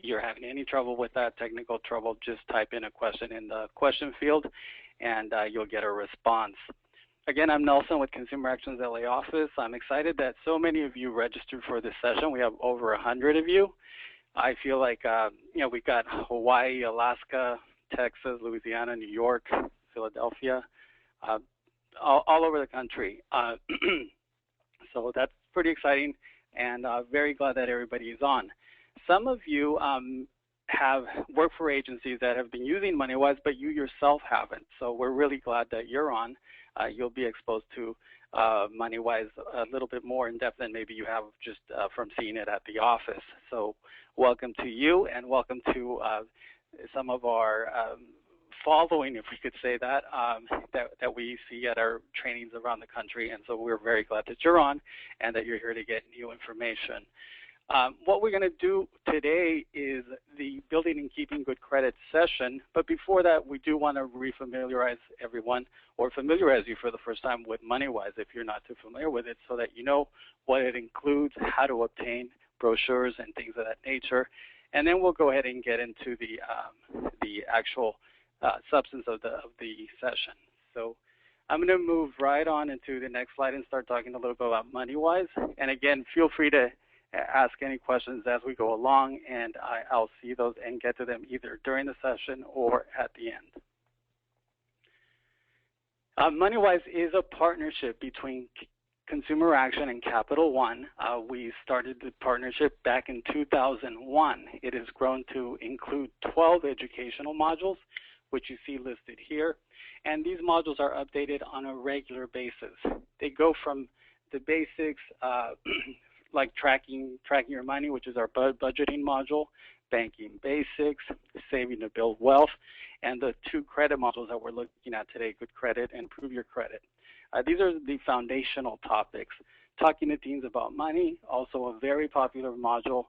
you're having any trouble with that, technical trouble, just type in a question in the question field and you'll get a response. Again, I'm Nelson with Consumer Actions LA office. I'm excited that so many of you registered for this session. We have over 100 of you. I feel like, we've got Hawaii, Alaska, Texas, Louisiana, New York, Philadelphia, all over the country. So that's pretty exciting, and very glad that everybody is on. Some of you have worked for agencies that have been using MoneyWise, but you yourself haven't. So we're really glad that you're on. You'll be exposed to MoneyWise a little bit more in depth than maybe you have just from seeing it at the office. So welcome to you, and welcome to some of our following, if we could say that, that we see at our trainings around the country. And so we're very glad that you're on and that you're here to get new information. What we're going to do today is the Building and Keeping Good Credit session. But before that, we do want to refamiliarize everyone, or familiarize you for the first time with MoneyWise if you're not too familiar with it, so that you know what it includes, how to obtain brochures and things of that nature. And then we'll go ahead and get into the actual substance of the session. So I'm going to move right on into the next slide and start talking a little bit about MoneyWise. And again, feel free to ask any questions as we go along, and I'll see those and get to them either during the session or at the end. MoneyWise is a partnership between Consumer Action and Capital One. We started the partnership back in 2001. It has grown to include 12 educational modules, which you see listed here. And these modules are updated on a regular basis. They go from the basics, like tracking your money, which is our budgeting module, banking basics, saving to build wealth, and the two credit modules that we're looking at today, good credit and improve your credit. These are the foundational topics. Talking to teens about money, also a very popular module.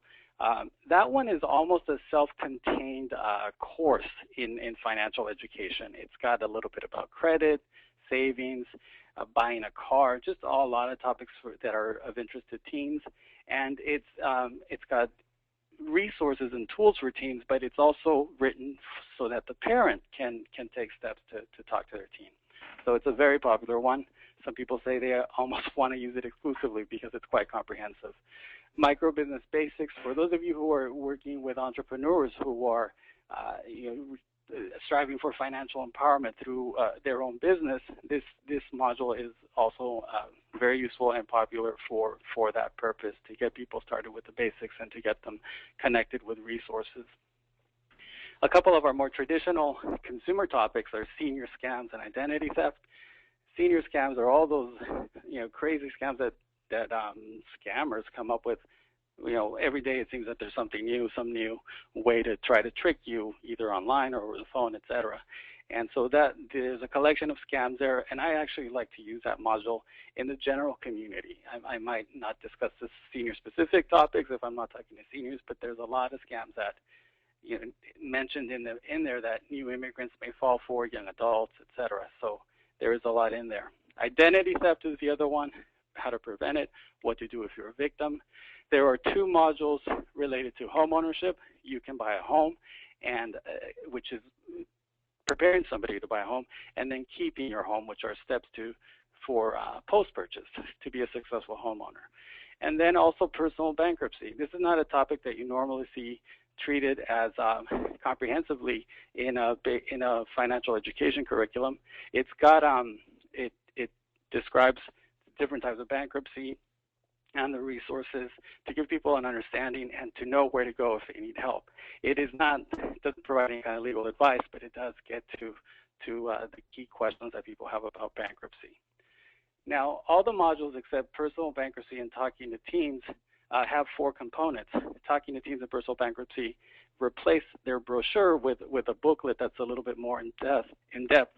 That one is almost a self-contained course in financial education. It's got a little bit about credit, savings, buying a car, just a lot of topics that are of interest to teens. And it's got resources and tools for teens, but it's also written so that the parent can take steps to talk to their teen. So it's a very popular one. Some people say they almost want to use it exclusively because it's quite comprehensive. Micro business basics, for those of you who are working with entrepreneurs who are striving for financial empowerment through their own business, this module is also very useful and popular for that purpose, to get people started with the basics and to get them connected with resources. A couple of our more traditional consumer topics are senior scams and identity theft. Senior scams are all those crazy scams that scammers come up with. Every day it seems that there's something new, some new way to try to trick you, either online or over the phone, etc. And so that there's a collection of scams there, and I actually like to use that module in the general community. I might not discuss the senior-specific topics if I'm not talking to seniors, but there's a lot of scams that mentioned in there that new immigrants may fall for, young adults, etc. So there is a lot in there. Identity theft is the other one, how to prevent it, what to do if you're a victim. There are two modules related to home ownership. You can buy a home, and which is preparing somebody to buy a home, and then keeping your home, which are steps for post-purchase to be a successful homeowner. And then also personal bankruptcy. This is not a topic that you normally see treated as comprehensively in a financial education curriculum. It's got it describes different types of bankruptcy and the resources to give people an understanding and to know where to go if they need help. It doesn't provide any kind of legal advice, but it does get to the key questions that people have about bankruptcy. Now, all the modules except personal bankruptcy and talking to teens have four components. Talking to teens and personal bankruptcy replace their brochure with a booklet that's a little bit more in depth,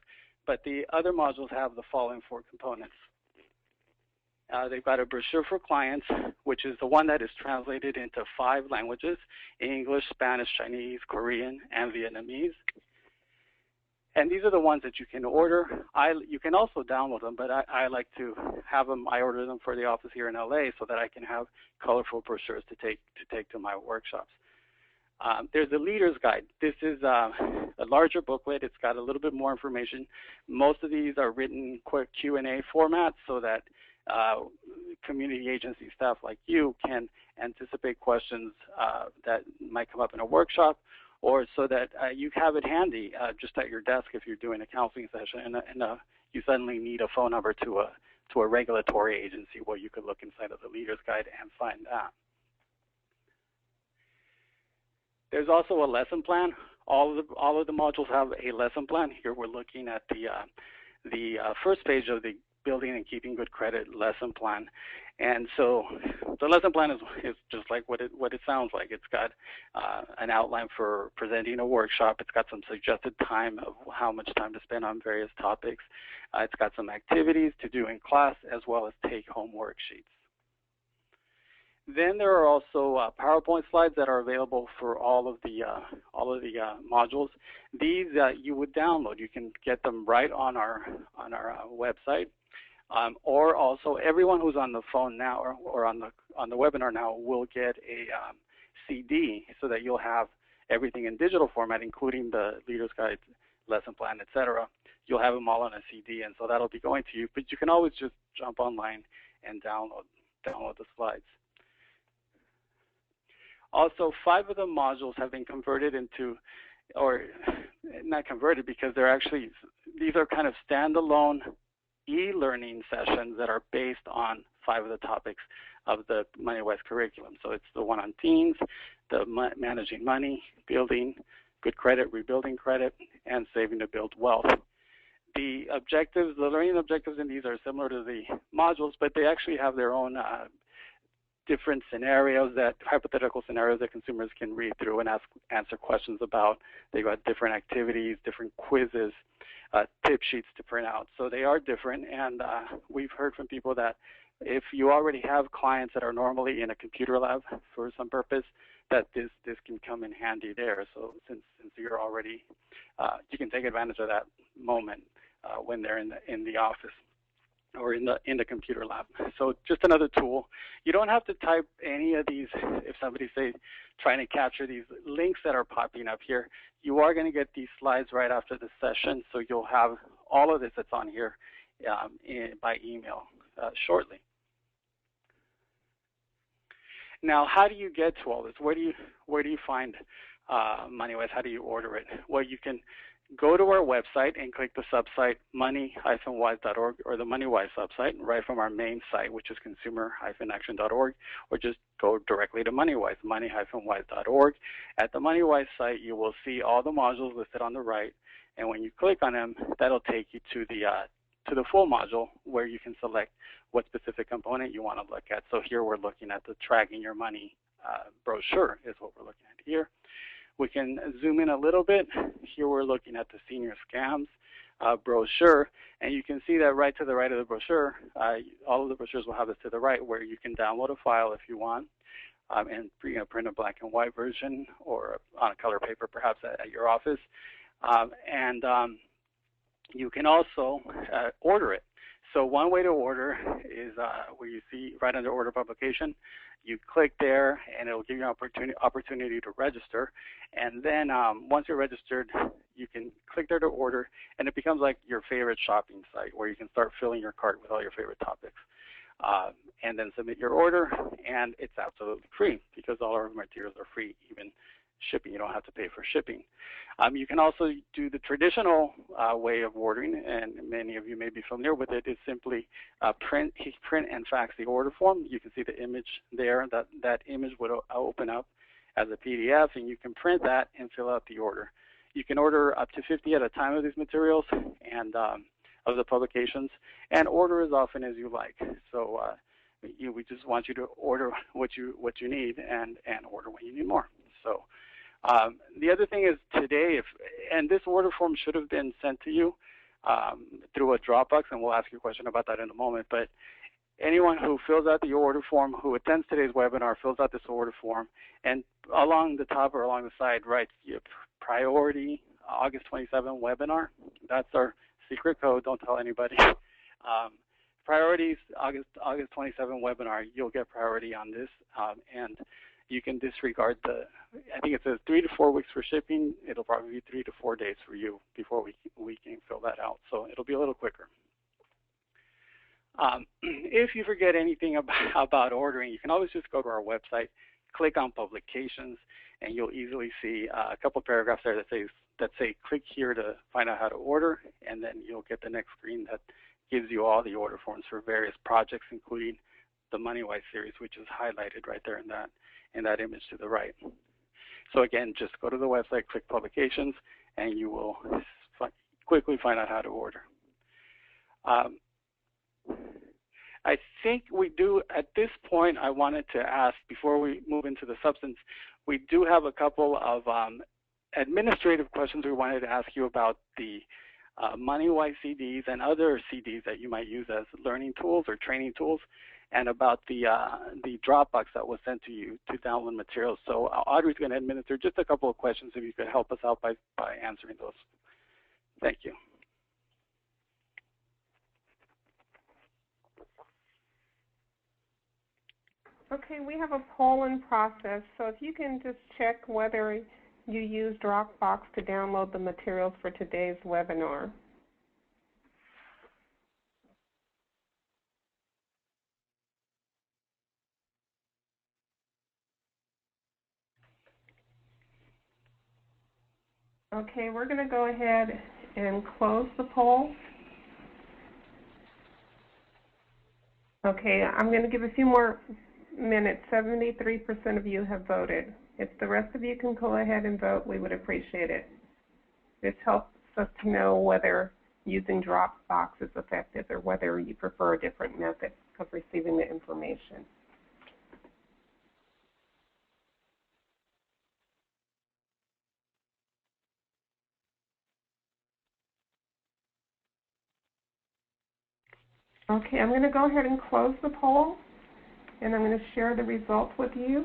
but the other modules have the following four components. They've got a brochure for clients, which is the one that is translated into 5 languages: English, Spanish, Chinese, Korean, and Vietnamese. And these are the ones that you can order. You can also download them, but I like to have them. I order them for the office here in LA so that I can have colorful brochures to take to my workshops. There's a leader's guide. This is a larger booklet. It's got a little bit more information. Most of these are written quick Q&A format so that community agency staff like you can anticipate questions that might come up in a workshop, or so that you have it handy just at your desk if you're doing a counseling session and you suddenly need a phone number to a regulatory agency, where you could look inside of the leader's guide and find that. There's also a lesson plan. All of the modules have a lesson plan. Here we're looking at the first page of the Building and Keeping Good Credit lesson plan. And so the lesson plan is just like what it sounds like. It's got an outline for presenting a workshop. It's got some suggested time of how much time to spend on various topics. It's got some activities to do in class, as well as take-home worksheets. Then there are also PowerPoint slides that are available for all of the modules. These you would download. You can get them right on our website, or also everyone who's on the phone now or on the webinar now will get a CD, so that you'll have everything in digital format, including the leader's guide, lesson plan, etc. You'll have them all on a CD, and so that'll be going to you. But you can always just jump online and download the slides. Also, 5 of the modules have been converted into, or not converted, because these are kind of standalone e-learning sessions that are based on 5 of the topics of the MoneyWi's curriculum. So it's the one on teens, the managing money, building good credit, rebuilding credit, and saving to build wealth. The learning objectives in these are similar to the modules, but they actually have their own different hypothetical scenarios that consumers can read through and answer questions about. They've got different activities, different quizzes, tip sheets to print out. So they are different, and we've heard from people that if you already have clients that are normally in a computer lab for some purpose, that this can come in handy there. So since you're already, you can take advantage of that moment when they're in the office or in the computer lab. So just another tool. You don't have to type any of these. If somebody's trying to capture these links that are popping up here, you are going to get these slides right after the session, so you'll have all of this that's on here by email shortly. Now, how do you get to all this? Where do you find MoneyWi? How do you order it? Well, you can go to our website and click the subsite money-wise.org, or the MoneyWi subsite right from our main site, which is consumer-action.org, or just go directly to MoneyWise, money-wise.org. At the MoneyWise site, you will see all the modules listed on the right, and when you click on them, that'll take you to the full module, where you can select what specific component you want to look at. So here we're looking at the Tracking Your Money brochure is what we're looking at here. We can zoom in a little bit. Here we're looking at the Senior Scams brochure, and you can see that right to the right of the brochure, all of the brochures will have this to the right, where you can download a file if you want, and print a black and white version, or on a color paper perhaps at your office. You can also order it. So one way to order is where you see right under Order Publication. You click there, and it will give you an opportunity to register. And then once you're registered, you can click there to order, and it becomes like your favorite shopping site, where you can start filling your cart with all your favorite topics. And then submit your order, and it's absolutely free, because all our materials are free, even shipping. You don't have to pay for shipping. You can also do the traditional way of ordering, and many of you may be familiar with it. Is simply print and fax the order form. You can see the image there. That image would open up as a PDF, and you can print that and fill out the order. You can order up to 50 at a time of these materials and of the publications, and order as often as you like. So we just want you to order what you need and order when you need more. So the other thing is today, and this order form should have been sent to you through a Dropbox, and we'll ask you a question about that in a moment, but anyone who fills out the order form, who attends today's webinar, fills out this order form, and along the top or along the side writes priority August 27 webinar. That's our secret code. Don't tell anybody. Priorities August 27 webinar. You'll get priority on this, and you can disregard I think it says 3 to 4 weeks for shipping. It'll probably be 3 to 4 days for you before we can fill that out. So it'll be a little quicker. If you forget anything about ordering, you can always just go to our website, click on publications, and you'll easily see a couple paragraphs there that say click here to find out how to order, and then you'll get the next screen that gives you all the order forms for various projects, including the MoneyWi series, which is highlighted right there in that image to the right. So again, just go to the website, click publications, and you will quickly find out how to order. I think we do, at this point, I wanted to ask, before we move into the substance, we do have a couple of administrative questions we wanted to ask you about the MoneyWi CDs and other CDs that you might use as learning tools or training tools, and about the Dropbox that was sent to you to download materials. So Audrey's going to administer just a couple of questions if you could help us out by answering those. Thank you. Okay, we have a poll in process, so if you can just check whether you use Dropbox to download the materials for today's webinar. Okay, we're going to go ahead and close the poll. Okay, I'm going to give a few more minutes. 73% of you have voted. If the rest of you can go ahead and vote, we would appreciate it. This helps us to know whether using Dropbox is effective or whether you prefer a different method of receiving the information. Okay, I'm going to go ahead and close the poll, and I'm going to share the results with you.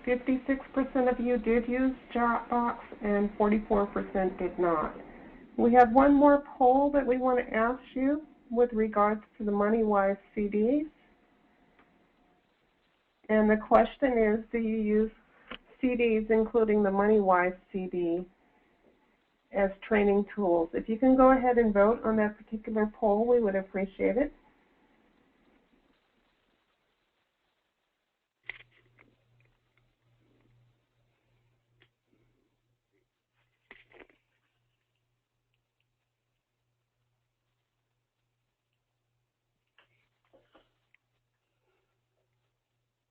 56% of you did use Dropbox, and 44% did not. We have one more poll that we want to ask you with regards to the MoneyWi CDs. And the question is, do you use CDs, including the MoneyWi CD, as training tools? If you can go ahead and vote on that particular poll, we would appreciate it.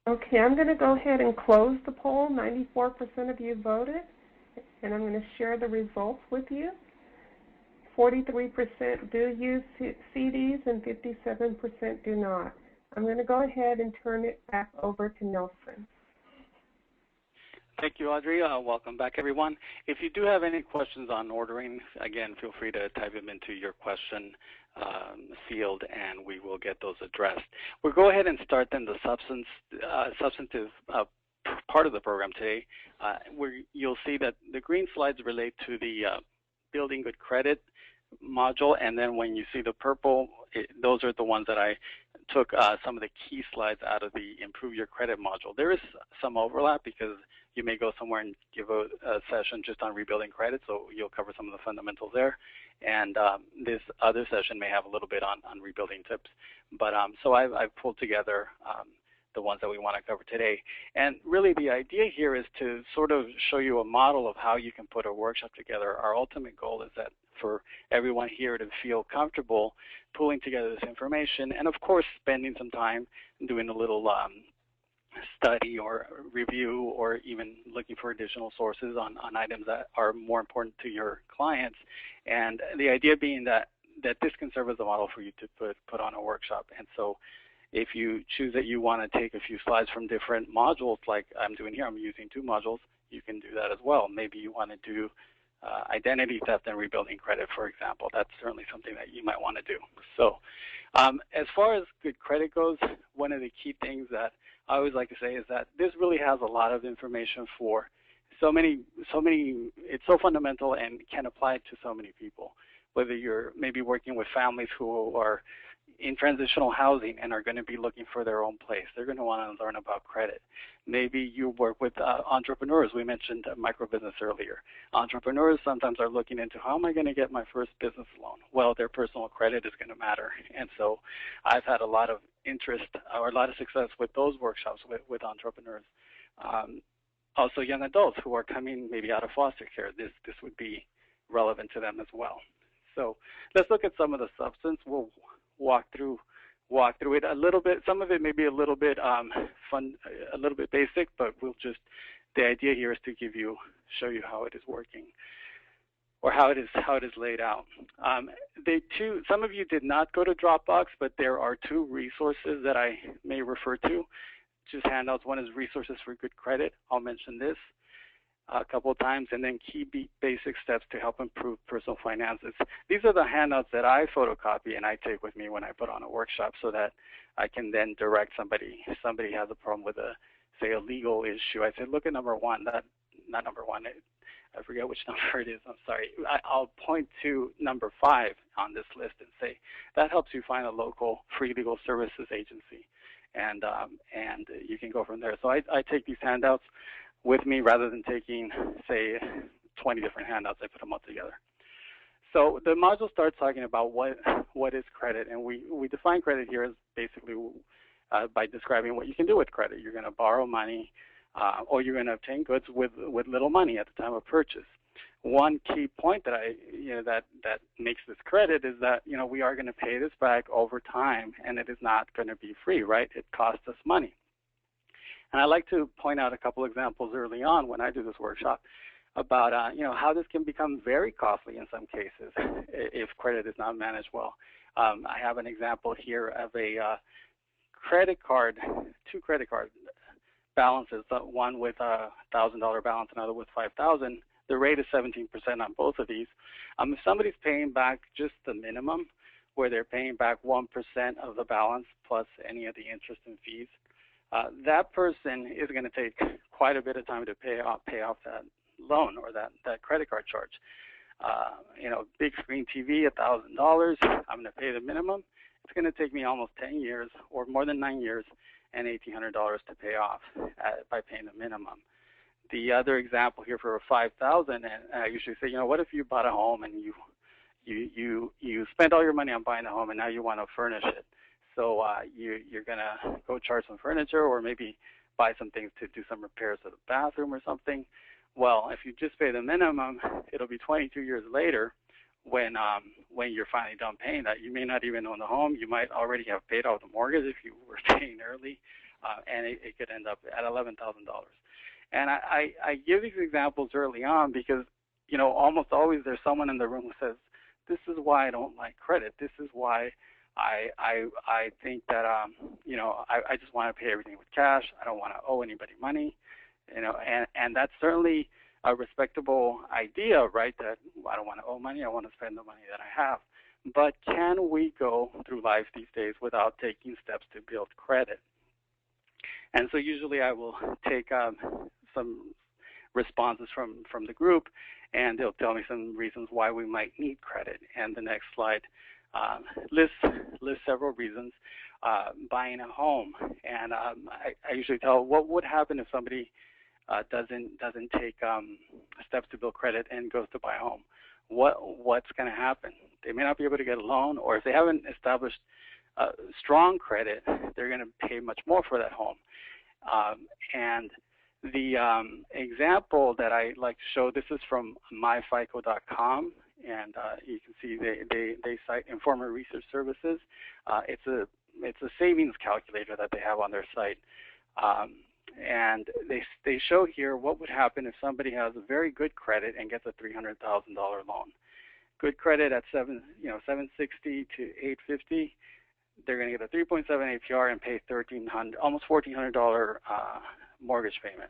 Okay, I'm going to go ahead and close the poll. 94% of you voted, and I'm going to share the results with you. 43% do use CDs and 57% do not. I'm going to go ahead and turn it back over to Nelson. Thank you, Audrey. Welcome back, everyone. If you do have any questions on ordering, again, feel free to type them into your question field, and we will get those addressed. We'll go ahead and start then the substantive part of the program today, where you'll see that the green slides relate to the building good credit module, and then when you see the purple, those are the ones that I took some of the key slides out of the improve your credit module. There is some overlap because you may go somewhere and give a session just on rebuilding credit, so you'll cover some of the fundamentals there. And this other session may have a little bit on rebuilding tips. But so I've pulled together the ones that we want to cover today. And really the idea here is to sort of show you a model of how you can put a workshop together. Our ultimate goal is that for everyone here to feel comfortable pulling together this information, and of course spending some time doing a little study or review, or even looking for additional sources on items that are more important to your clients. And the idea being that this can serve as a model for you to put on a workshop. And so if you choose that you want to take a few slides from different modules, like I'm doing here, I'm using 2 modules, you can do that as well. Maybe you want to do identity theft and rebuilding credit, for example. That's certainly something that you might want to do. So as far as good credit goes, one of the key things that I always like to say is that this really has a lot of information for so many, it's so fundamental and can apply to so many people. Whether you're maybe working with families who are in transitional housing and are going to be looking for their own place. They're going to want to learn about credit. Maybe you work with entrepreneurs. We mentioned microbusiness earlier. Entrepreneurs sometimes are looking into, how am I going to get my first business loan? Well, their personal credit is going to matter. And so I've had a lot of interest or a lot of success with those workshops with entrepreneurs. Also young adults who are coming maybe out of foster care, this would be relevant to them as well. So let's look at some of the substance. We'll walk through it a little bit. Some of it may be a little bit fun, a little bit basic, but the idea here is to show you how it is working, or how it is laid out. Some of you did not go to Dropbox, but there are two resources that I may refer to, just handouts. One is Resources for Good Credit. I'll mention this a couple of times, and then Key Basic Steps to Help Improve Personal Finances. These are the handouts that I photocopy and I take with me when I put on a workshop, so that I can then direct somebody. If somebody has a problem with say a legal issue, I say, look at number one. Not number one. I forget which number it is. I'm sorry. I'll point to number 5 on this list and say, that helps you find a local free legal services agency, and you can go from there. So I take these handouts with me rather than taking, say, 20 different handouts. I put them all together. So the module starts talking about what is credit, and we define credit here as basically by describing what you can do with credit. You're going to borrow money, or you're going to obtain goods with little money at the time of purchase. One key point that that makes this credit is that we are going to pay this back over time, and it is not going to be free, right? It costs us money. And I like to point out a couple examples early on when I do this workshop about how this can become very costly in some cases if credit is not managed well. I have an example here of a two credit card balances, one with a $1,000 balance, another with $5,000. The rate is 17% on both of these. If somebody's paying back just the minimum, where they're paying back 1% of the balance plus any of the interest and fees, that person is going to take quite a bit of time to pay off that loan or that credit card charge. Big screen TV, $1,000. I'm going to pay the minimum. It's going to take me almost 10 years or more than 9 years and $1,800 to pay off by paying the minimum. The other example here for $5,000, and I usually say, what if you bought a home and you spent all your money on buying a home and now you want to furnish it? So you're going to go charge some furniture or maybe buy some things to do some repairs to the bathroom or something. Well, if you just pay the minimum, it'll be 22 years later when you're finally done paying that. You may not even own the home. You might already have paid off the mortgage if you were paying early, and it could end up at $11,000. And I give these examples early on because, almost always there's someone in the room who says, this is why I don't like credit. This is why I think that I just want to pay everything with cash. I don't want to owe anybody money, and that's certainly a respectable idea, right? That I don't want to owe money. I want to spend the money that I have. But can we go through life these days without taking steps to build credit? And so usually I will take some responses from the group, and they'll tell me some reasons why we might need credit. And the next slide lists several reasons. Buying a home, and I usually tell what would happen if somebody doesn't take steps to build credit and goes to buy a home. What's going to happen? They may not be able to get a loan, or if they haven't established strong credit, they're going to pay much more for that home. And the example that I like to show, this is from myfico.com, and you can see they cite Informer Research Services. It's a savings calculator that they have on their site. And they show here what would happen if somebody has a very good credit and gets a $300,000 loan. Good credit at 760 to 850, they're going to get a 3.7 APR and pay almost $1,400 mortgage payment.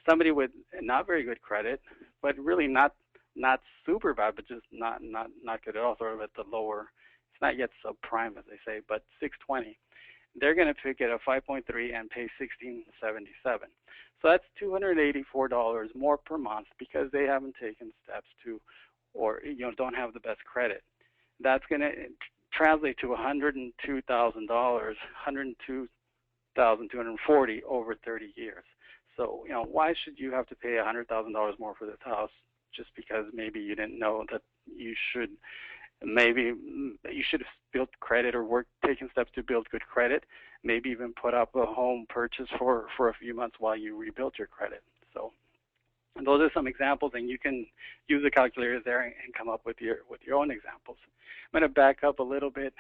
Somebody with not very good credit, but really not super bad, but just not good at all, sort of at the lower. It's not yet subprime, as they say, but 620. They're going to get a 5.3 and pay $1,677. So that's $284 more per month because they haven't taken steps to, or don't have the best credit. That's going to translate to $102,000, $102,240 over 30 years. So, why should you have to pay $100,000 more for this house just because maybe you didn't know that you should have built credit or taken steps to build good credit, maybe even put up a home purchase for a few months while you rebuilt your credit. So those are some examples, and you can use the calculator there and come up with your own examples. I'm going to back up a little bit.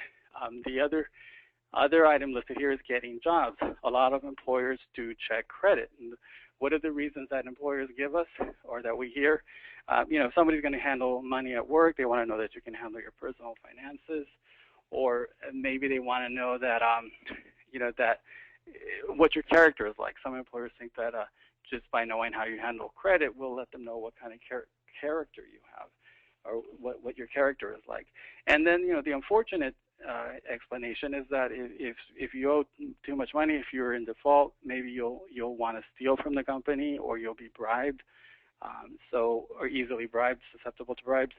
The other item listed here is getting jobs. A lot of employers do check credit. And what are the reasons that employers give us or that we hear? If somebody's going to handle money at work, they want to know that you can handle your personal finances, or maybe they want to know that that what your character is like. Some employers think that just by knowing how you handle credit will let them know what kind of character you have or what your character is like. And then the unfortunate explanation is that if you owe too much money, if you're in default, maybe you'll want to steal from the company, or you'll be bribed, or easily bribed, susceptible to bribes.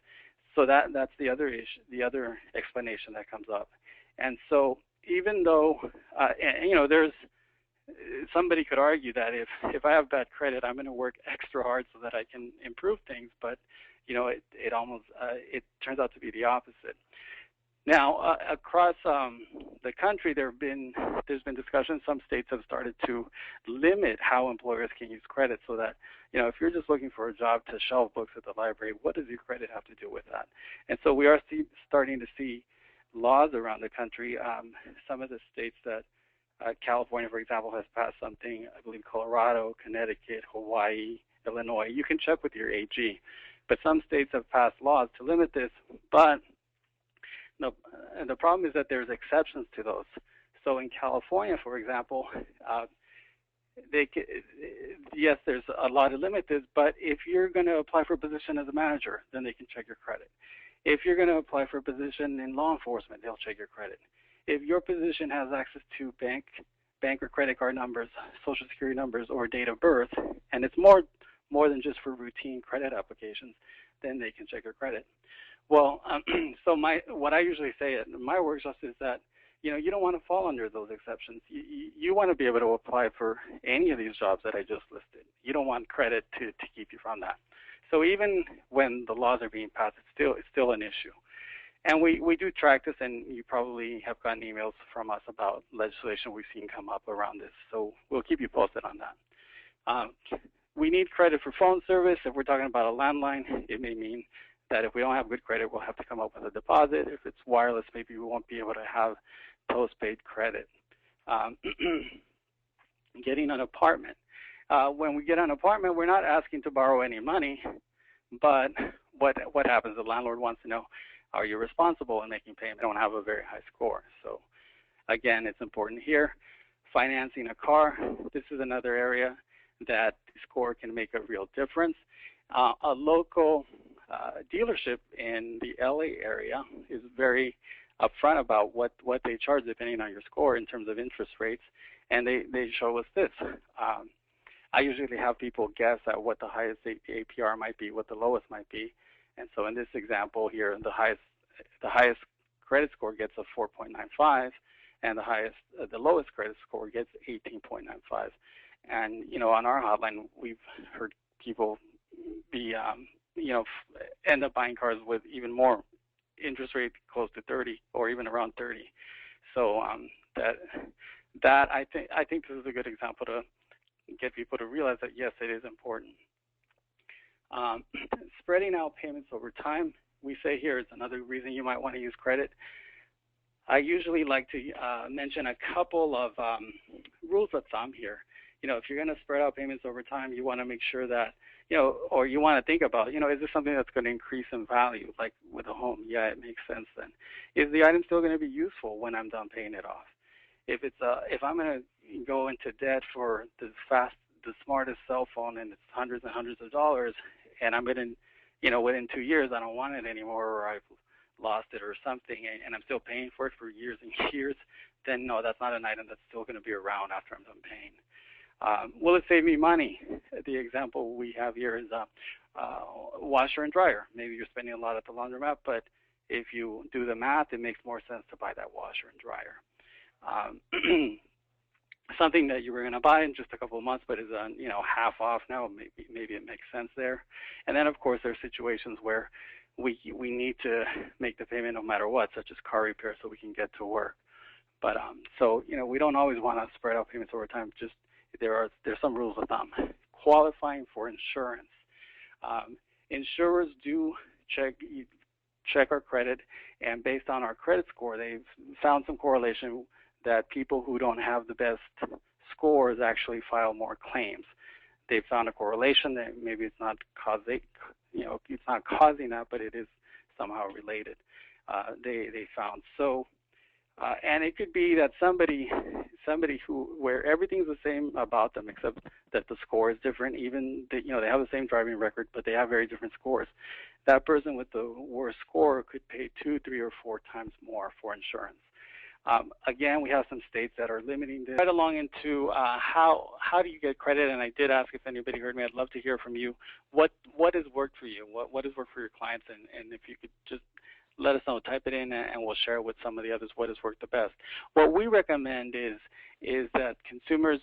So that's the other issue, the other explanation that comes up. And so even though there's somebody could argue that if I have bad credit, I'm going to work extra hard so that I can improve things, but it turns out to be the opposite. Now, across the country, there's been discussion. Some states have started to limit how employers can use credit, so that if you're just looking for a job to shelve books at the library, what does your credit have to do with that? And so we are starting to see laws around the country. Some of the states that California, for example, has passed something. I believe Colorado, Connecticut, Hawaii, Illinois. You can check with your AG, but some states have passed laws to limit this, but and the problem is that there's exceptions to those. So in California, for example, yes, there's a law to limit this, but if you're going to apply for a position as a manager, then they can check your credit. If you're going to apply for a position in law enforcement, they'll check your credit. If your position has access to bank or credit card numbers, social security numbers, or date of birth, and it's more than just for routine credit applications, then they can check your credit. Well, so what I usually say at my workshops is that you don't want to fall under those exceptions. You want to be able to apply for any of these jobs that I just listed. You don't want credit to keep you from that. So even when the laws are being passed, it's still an issue. And we do track this, and you probably have gotten emails from us about legislation we've seen come up around this. So we'll keep you posted on that. We need credit for phone service. If we're talking about a landline, it may mean that if we don't have good credit, we'll have to come up with a deposit. If it's wireless, maybe we won't be able to have postpaid credit. Getting an apartment. When we get an apartment, we're not asking to borrow any money, but what happens? The landlord wants to know, are you responsible in making payments? They don't have a very high score. So again, it's important here. Financing a car. This is another area that the score can make a real difference. A local dealership in the LA area is very upfront about what they charge depending on your score in terms of interest rates, and they show us this. I usually have people guess at what the highest APR might be, what the lowest might be, and so in this example here, the highest credit score gets a 4.95, and the lowest credit score gets 18.95. And on our hotline, we've heard people be end up buying cars with even more interest rate, close to 30 or even around 30. So that I think this is a good example to get people to realize that yes, it is important. Spreading out payments over time, we say here, is another reason you might want to use credit. I usually like to mention a couple of rules of thumb here. If you're going to spread out payments over time, you want to make sure that or you want to think about, is this something that's going to increase in value, like with a home? Yeah, it makes sense then. Is the item still going to be useful when I'm done paying it off? If I'm going to go into debt for the smartest cell phone and it's hundreds and hundreds of dollars, and I'm going to, within 2 years, I don't want it anymore, or I've lost it or something, and I'm still paying for it for years and years, then no, that's not an item that's still going to be around after I'm done paying. Will it save me money? The example we have here is washer and dryer. Maybe you're spending a lot at the laundromat, but if you do the math, it makes more sense to buy that washer and dryer. Something that you were going to buy in just a couple of months, but is on half off now. Maybe it makes sense there. And then of course there are situations where we need to make the payment no matter what, such as car repair, so we can get to work. But so we don't always want to spread out payments over time. Just there's some rules of thumb. Qualifying for insurance. Insurers do check our credit, and based on our credit score, they've found some correlation that people who don't have the best scores actually file more claims. They found a correlation that maybe it's not causing that, but it is somehow related. They found so, and it could be that somebody where everything's the same about them except that the score is different. Even they have the same driving record, but they have very different scores. That person with the worst score could pay 2, 3, or 4 times more for insurance. Again, we have some states that are limiting this. Right along into how do you get credit? And I did ask if anybody heard me. I'd love to hear from you. What has worked for you? What has worked for your clients? And if you could just let us know, type it in, and we'll share with some of the others what has worked the best. What we recommend is that consumers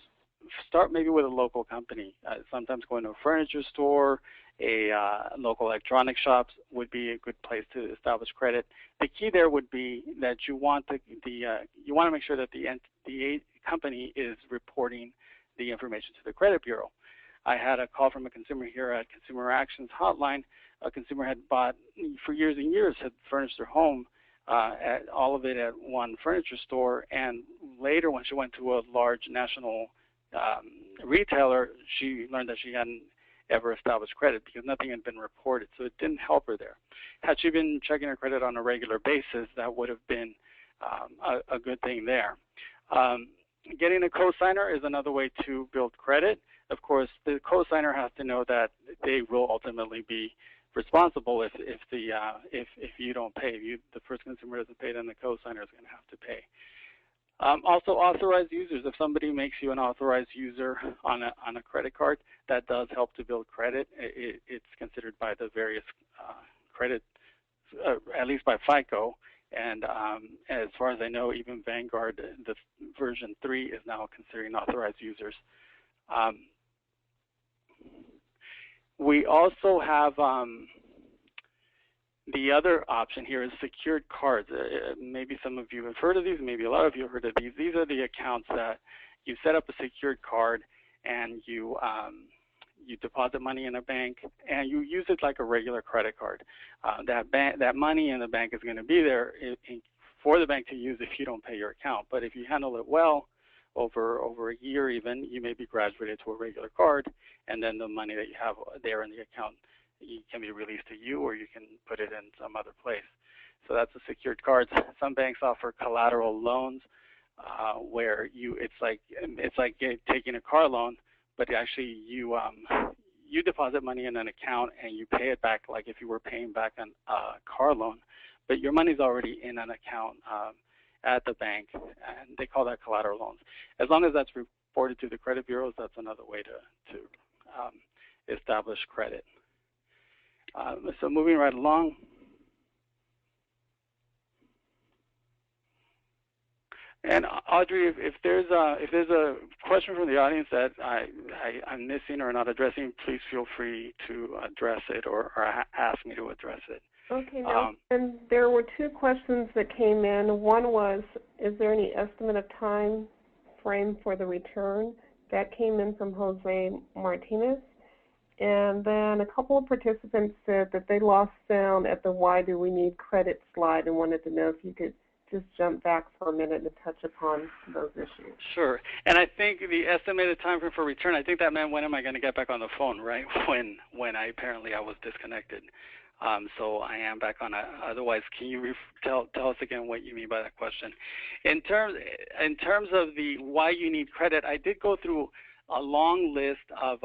start maybe with a local company. Sometimes going to a furniture store, a local electronic shops would be a good place to establish credit. The key there would be that you want to make sure that the company is reporting the information to the credit bureau. I had a call from a consumer here at Consumer Actions Hotline. A consumer had bought for years and years, had furnished their home, all of it at one furniture store, and later when she went to a large national retailer, she learned that she hadn't ever established credit because nothing had been reported, so it didn't help her there. Had she been checking her credit on a regular basis, that would have been a good thing there. Getting a cosigner is another way to build credit. Of course, the cosigner has to know that they will ultimately be responsible if you don't pay. If the first consumer doesn't pay, then the cosigner is going to have to pay. Also, authorized users. If somebody makes you an authorized user on a credit card, that does help to build credit. It's considered by the various credit, at least by FICO. And as far as I know, even Vanguard, the version 3, is now considering authorized users. We also have the other option here is secured cards. Maybe some of you have heard of these, maybe a lot of you have heard of these. These are the accounts that you set up a secured card and you deposit money in a bank and you use it like a regular credit card. That money in the bank is going to be there for the bank to use if you don't pay your account. But if you handle it well, over a year even, you may be graduated to a regular card, and then the money that you have there in the account can be released to you, or you can put it in some other place. So that's a secured card. Some banks offer collateral loans, where it's like taking a car loan, but actually you deposit money in an account and you pay it back like if you were paying back a car loan, but your money's already in an account at the bank, and they call that collateral loans. As long as that's reported to the credit bureaus, that's another way to establish credit. So moving right along. And Audrey, if there's a question from the audience that I'm missing or not addressing, please feel free to address it or ask me to address it. Okay, and there were 2 questions that came in. One was, is there any estimate of time frame for the return? That came in from Jose Martinez. And then a couple of participants said that they lost sound at the why do we need credit slide and wanted to know if you could just jump back for a minute and touch upon those issues. Sure. And I think the estimated time frame for return, I think that meant when am I going to get back on the phone, right? When I was disconnected. So I am back on. Otherwise, can you tell us again what you mean by that question? In terms of the why you need credit, I did go through a long list of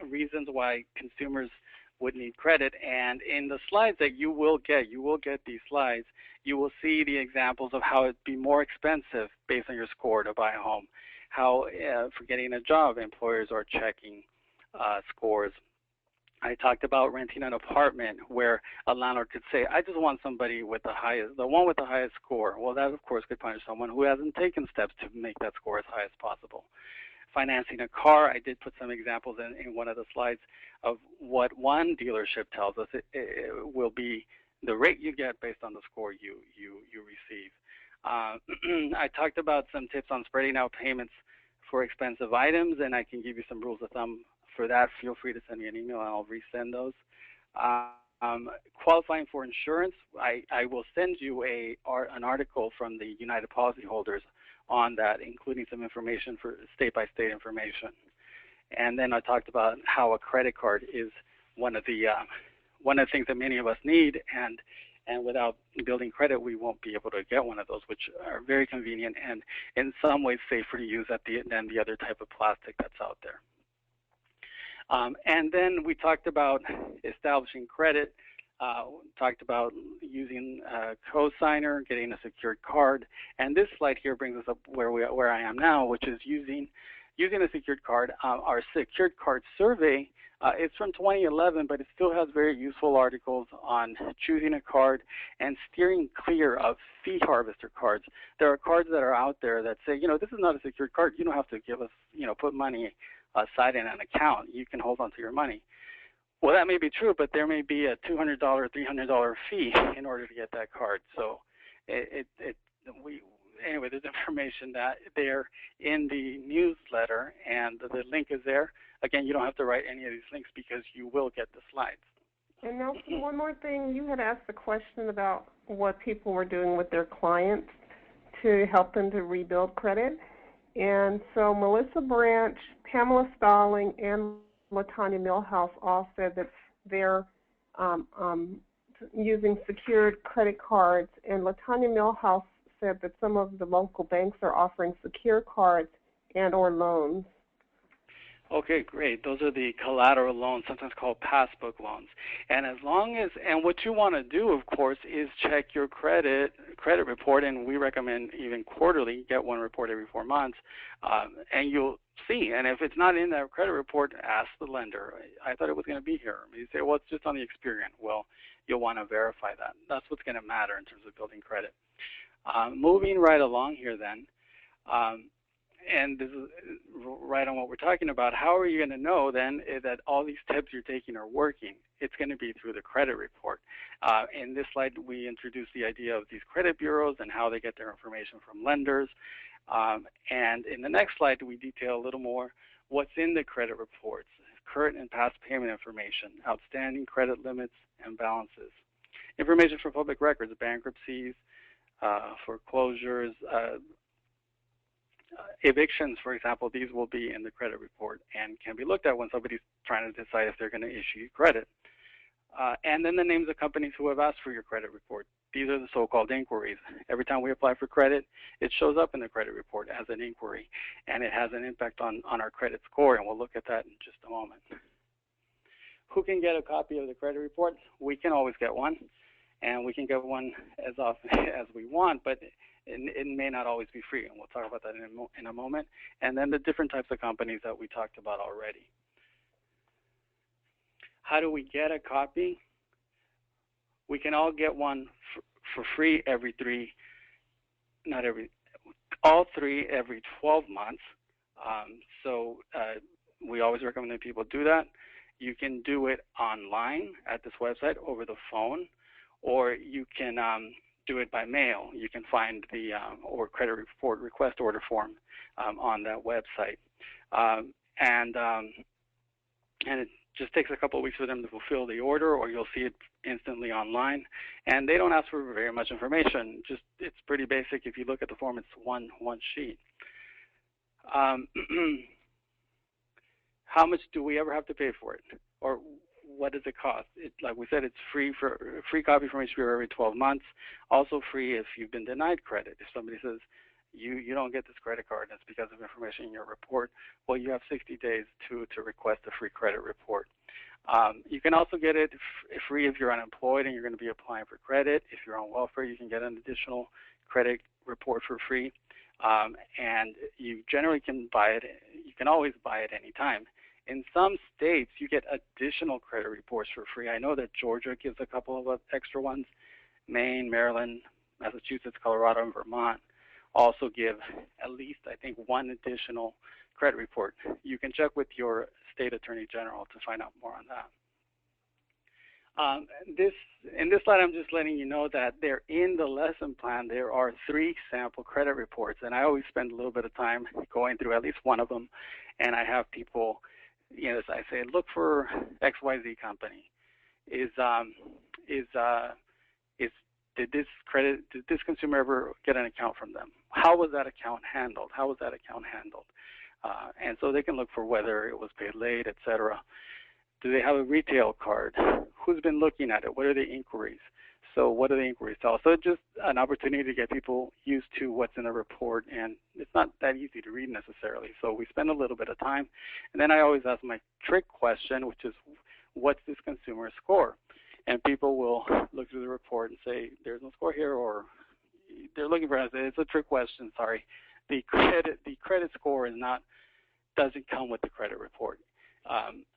reasons why consumers would need credit, and in the slides that you will get these slides, you will see the examples of how it'd be more expensive based on your score to buy a home, how for getting a job employers are checking scores, I talked about renting an apartment where a landlord could say, I just want somebody with the one with the highest score. Well, that, of course, could punish someone who hasn't taken steps to make that score as high as possible. Financing a car, I did put some examples in one of the slides of what one dealership tells us it will be the rate you get based on the score you receive. I talked about some tips on spreading out payments for expensive items, and I can give you some rules of thumb for that. Feel free to send me an email and I'll resend those. Qualifying for insurance, I will send you an article from the United Policyholders on that, including some information for state-by-state information. And then I talked about how a credit card is one of the things that many of us need, and without building credit, we won't be able to get one of those, which are very convenient and in some ways safer to use than the other type of plastic that's out there. And then we talked about establishing credit, talked about using a cosigner, getting a secured card, and this slide here brings us up where I am now, which is using a secured card. Our secured card survey, it's from 2011, but it still has very useful articles on choosing a card and steering clear of fee harvester cards. There are cards that are out there that say, this is not a secured card. You don't have to give us, put money aside in an account. You can hold on to your money. Well, that may be true, but there may be a $200, $300 fee in order to get that card. So anyway, there's information that there in the newsletter, and the link is there. Again, you don't have to write any of these links because you will get the slides. And Nelson, one more thing. You had asked a question about what people were doing with their clients to help them to rebuild credit. And so Melissa Branch, Pamela Stalling, and LaTanya Millhouse all said that they're using secured credit cards. And LaTanya Millhouse said that some of the local banks are offering secure cards and or loans. Okay, great. Those are the collateral loans, sometimes called passbook loans. And what you want to do, of course, is check your credit report, and we recommend even quarterly, get one report every 4 months, and you'll see. And if it's not in that credit report, ask the lender. I thought it was going to be here. You say, well, it's just on the Experian. Well, you'll want to verify that. That's what's going to matter in terms of building credit. Moving right along here then, and this is right on what we're talking about. How are you going to know then that all these steps you're taking are working? It's going to be through the credit report. In this slide, we introduce the idea of these credit bureaus and how they get their information from lenders. And in the next slide, we detail a little more what's in the credit reports: current and past payment information, outstanding credit limits and balances, information for public records, bankruptcies, foreclosures, evictions, for example. These will be in the credit report and can be looked at when somebody's trying to decide if they're going to issue you credit. And then the names of companies who have asked for your credit report. These are the so-called inquiries. Every time we apply for credit, it shows up in the credit report as an inquiry, and it has an impact on our credit score, and we'll look at that in just a moment. Who can get a copy of the credit report? We can always get one, and we can get one as often as we want, but it may not always be free, and we'll talk about that in a moment. And then the different types of companies that we talked about already. How do we get a copy? We can all get one for free every 12 months. We always recommend that people do that. You can do it online at this website over the phone, or you can do it by mail. You can find the or credit report request order form on that website, and it just takes a couple of weeks for them to fulfill the order, or you'll see it instantly online. And they don't ask for very much information. It's pretty basic. If you look at the form, it's one sheet. How much do we ever have to pay for it, or what does it cost? Like we said, it's free copy from HBO every 12 months. Also free if you've been denied credit. If somebody says you don't get this credit card and it's because of information in your report, well, you have 60 days to request a free credit report. You can also get it free if you're unemployed and you're going to be applying for credit. If you're on welfare, you can get an additional credit report for free. And you generally can buy it. You can always buy it any time. In some states, you get additional credit reports for free. I know that Georgia gives a couple of extra ones. Maine, Maryland, Massachusetts, Colorado, and Vermont also give at least, I think, one additional credit report. You can check with your state attorney general to find out more on that. In this slide, I'm just letting you know that there in the lesson plan, there are 3 sample credit reports, and I always spend a little bit of time going through at least one of them, and I have people, you know, as I say, look for XYZ company. Did this consumer ever get an account from them? How was that account handled? And so they can look for whether it was paid late, etc. Do they have a retail card? Who's been looking at it? What are the inquiries? So what do the inquiries tell us? So it's just an opportunity to get people used to what's in the report, and it's not that easy to read necessarily. So we spend a little bit of time, and then I always ask my trick question, which is, what's this consumer score? And people will look through the report and say, there's no score here, or they're looking for it. It's a trick question, sorry. The credit score doesn't come with the credit report.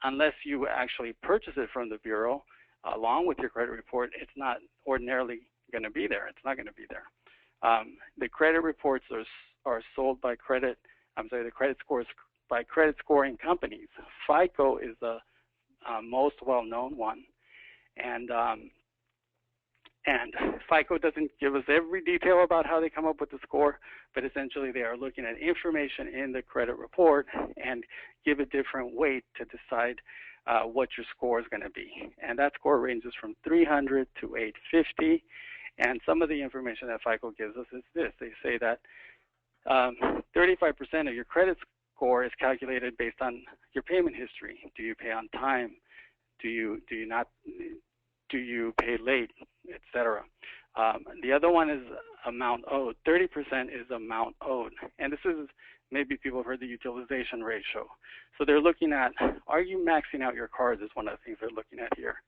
Unless you actually purchase it from the Bureau along with your credit report, it's not ordinarily going to be there. It's not going to be there. The credit reports are sold by the credit scores by credit scoring companies. FICO is the most well-known one. And FICO doesn't give us every detail about how they come up with the score, but essentially they are looking at information in the credit report and give a different weight to decide what your score is going to be. And that score ranges from 300 to 850. And some of the information that FICO gives us is this. They say that 35% of your credit score is calculated based on your payment history. Do you pay on time? Do you pay late, etc. The other one is amount owed. 30% is amount owed. And this is, maybe people have heard the utilization ratio. So they're looking at, are you maxing out your cards is one of the things they're looking at here.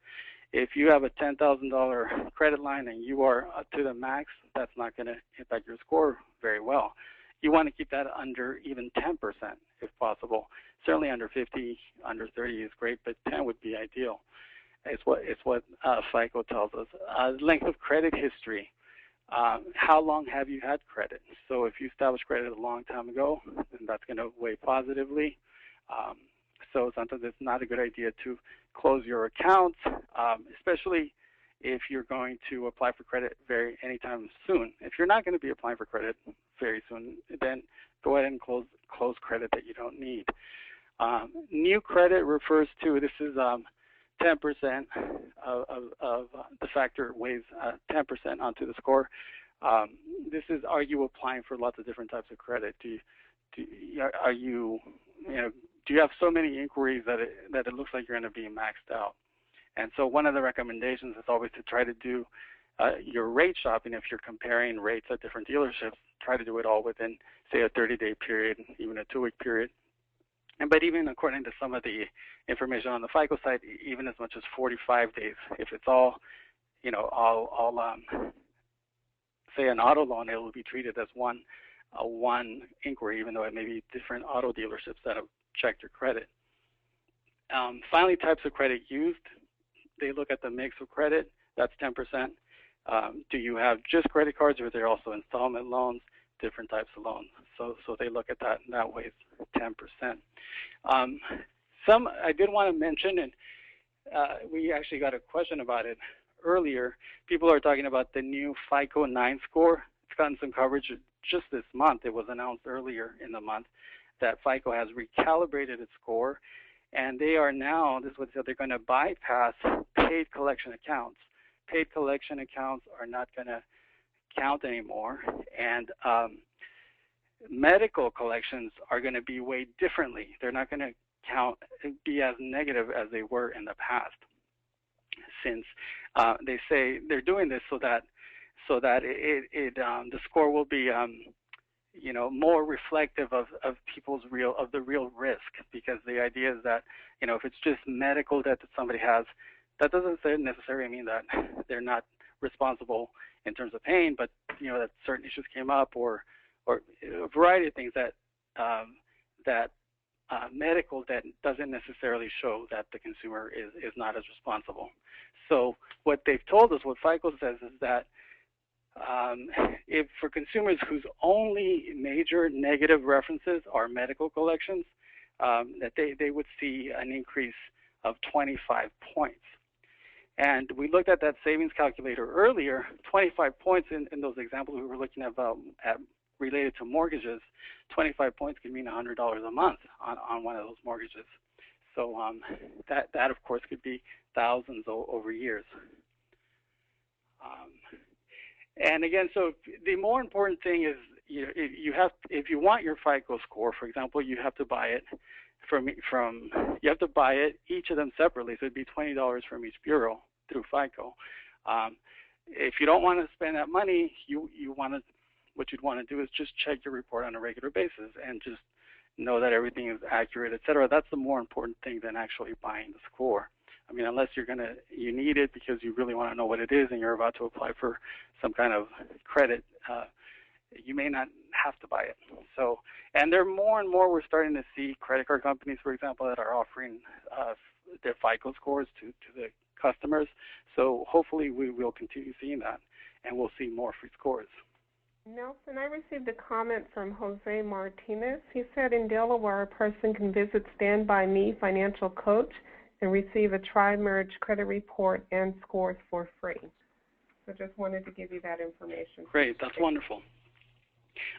If you have a $10,000 credit line and you are up to the max, that's not going to impact your score very well. You want to keep that under even 10% if possible. Certainly under 50, under 30 is great, but 10 would be ideal. It's what FICO tells us. Length of credit history. How long have you had credit? So if you established credit a long time ago, then that's going to weigh positively. So sometimes it's not a good idea to close your accounts, especially if you're going to apply for credit anytime soon. If you're not going to be applying for credit very soon, then go ahead and close credit that you don't need. New credit refers to, this is 10% of the factor weighs 10% onto the score. This is, are you applying for lots of different types of credit? Do you have so many inquiries that it looks like you're going to be maxed out? And so one of the recommendations is always to try to do your rate shopping. If you're comparing rates at different dealerships, try to do it all within, say, a 30-day period, even a 2-week period. But even according to some of the information on the FICO site, even as much as 45 days. If it's all, say an auto loan, it will be treated as one inquiry, even though it may be different auto dealerships that have checked your credit. Finally, types of credit used. They look at the mix of credit. That's 10%. Do you have just credit cards, or are there also installment loans, different types of loans? So they look at that, and that weighs 10%. I did want to mention, and we actually got a question about it earlier. People are talking about the new FICO 9 score. It's gotten some coverage just this month. It was announced earlier in the month that FICO has recalibrated its score, and they are now, this is what they're going to bypass paid collection accounts. Paid collection accounts are not going to count anymore, and medical collections are going to be weighed differently. They're not going to be as negative as they were in the past, since they say they're doing this so that the score will be more reflective of the real risk, because the idea is that if it's just medical debt that somebody has, that doesn't necessarily mean that they're not responsible in terms of paying, but that certain issues came up, or a variety of things that medical debt doesn't necessarily show that the consumer is not as responsible. So what they've told us, what FICO says, is that if for consumers whose only major negative references are medical collections, that they would see an increase of 25 points. And we looked at that savings calculator earlier. 25 points in those examples we were looking at related to mortgages. 25 points could mean $100 a month on one of those mortgages. So that of course could be thousands over years. And again, so the more important thing is if you want your FICO score, for example, you have to buy it you have to buy it, each of them separately. So it'd be $20 from each bureau through FICO. If you don't want to spend that money, what you'd want to do is just check your report on a regular basis and just know that everything is accurate, et cetera. That's the more important thing than actually buying the score. I mean, unless you need it because you really want to know what it is and you're about to apply for some kind of credit, you may not have to buy it. So, and there more and more we're starting to see credit card companies, for example, that are offering their FICO scores to the customers. So hopefully we will continue seeing that, and we'll see more free scores. Nelson, I received a comment from Jose Martinez. He said in Delaware, a person can visit Stand By Me Financial Coach and receive a tri-merge credit report and scores for free. So just wanted to give you that information. Great, that's wonderful.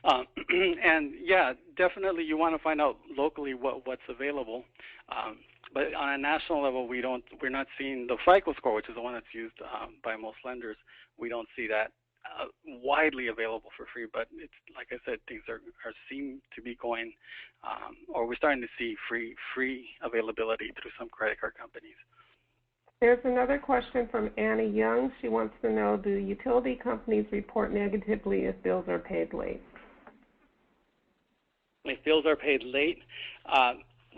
And yeah, definitely you want to find out locally what's available. But on a national level, we're not seeing the FICO score, which is the one that's used by most lenders. We don't see that widely available for free. But it's like I said, things seem to be going, or we're starting to see free availability through some credit card companies. There's another question from Anna Young. She wants to know, do utility companies report negatively if bills are paid late? If bills are paid late?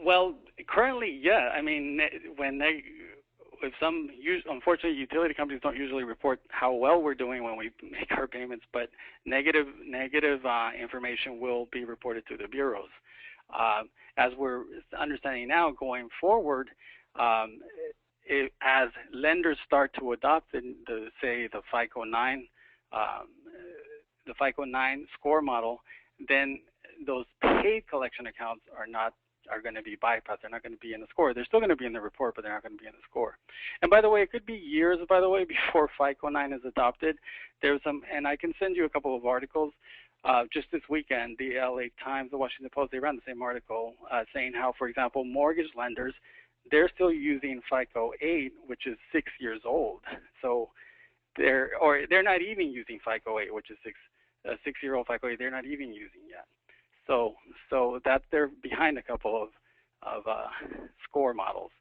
Well, currently, yeah. I mean, unfortunately, utility companies don't usually report how well we're doing when we make our payments, but negative information will be reported to the bureaus. As we're understanding now, going forward, as lenders start to adopt the FICO 9, the FICO 9 score model, then those paid collection accounts are going to be bypassed. They're not going to be in the score. They're still going to be in the report, but they're not going to be in the score. And by the way, it could be years, by the way, before FICO 9 is adopted. There's and I can send you a couple of articles. Just this weekend, the LA Times, the Washington Post, they ran the same article saying how, for example, mortgage lenders, they're still using FICO 8, which is 6 years old. So they're not even using FICO 8, which is 6-year-old FICO 8. They're not even using yet. So that they're behind a couple of score models.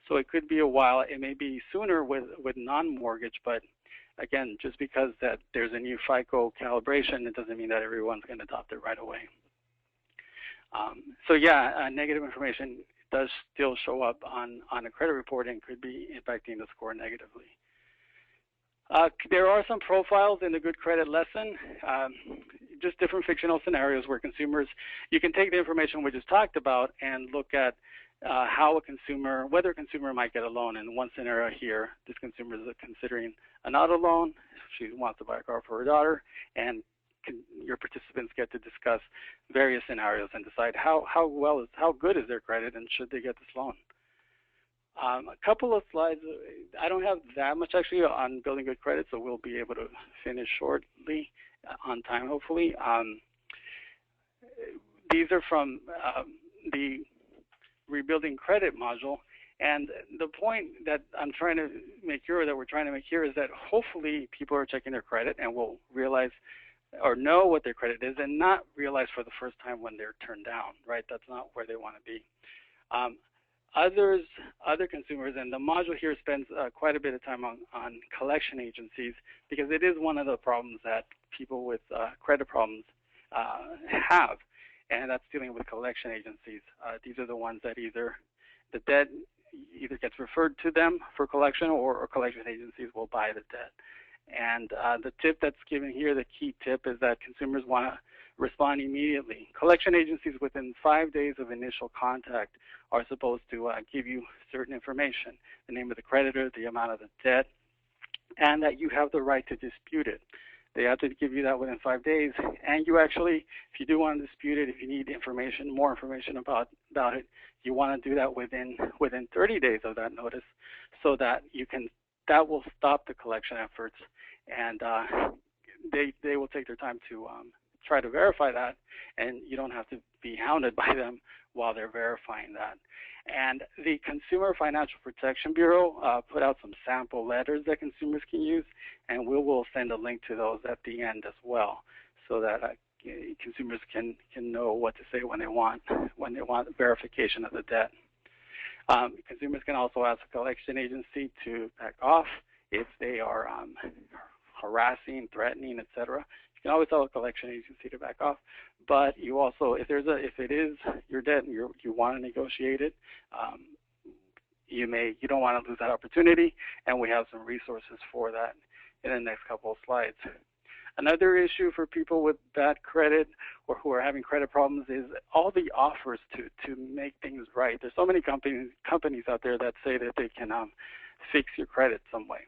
So it could be a while. It may be sooner with non-mortgage, but again, just because that there's a new FICO calibration, it doesn't mean that everyone's going to adopt it right away. So yeah, negative information does still show up on a credit report and could be impacting the score negatively. There are some profiles in the Good Credit lesson, just different fictional scenarios where you can take the information we just talked about and look at whether a consumer might get a loan. In one scenario here, this consumer is considering an auto loan. She wants to buy a car for her daughter, and your participants get to discuss various scenarios and decide how good is their credit and should they get this loan. A couple of slides. I don't have that much actually on building good credit, so we'll be able to finish shortly on time, hopefully. These are from the Rebuilding Credit module, and the point that I'm trying to make here, that we're trying to make here, is that hopefully people are checking their credit and will realize or know what their credit is and not realize for the first time when they're turned down, right? That's not where they want to be. Other consumers, and the module here spends quite a bit of time on collection agencies, because it is one of the problems that people with credit problems have, and that's dealing with collection agencies. These are the ones that the debt either gets referred to them for collection, or collection agencies will buy the debt. And the tip that's given here, the key tip, is that consumers want to respond immediately. Collection agencies within 5 days of initial contact are supposed to give you certain information, the name of the creditor, the amount of the debt, and that you have the right to dispute it. They have to give you that within 5 days, and you actually, if you do want to dispute it, if you need information, more information about it, you want to do that within 30 days of that notice, so that that will stop the collection efforts, and they will take their time to try to verify that, and you don't have to be hounded by them while they're verifying that. And the Consumer Financial Protection Bureau put out some sample letters that consumers can use, and we will send a link to those at the end as well, so that consumers can know what to say when they want verification of the debt. Consumers can also ask a collection agency to back off if they are harassing, threatening, etc. You can always tell a collection agency to back off, but you also, if it is your debt and you want to negotiate it, you don't want to lose that opportunity, and we have some resources for that in the next couple of slides. Another issue for people with bad credit or who are having credit problems is all the offers to make things right. There's so many companies out there that say that they can fix your credit some way.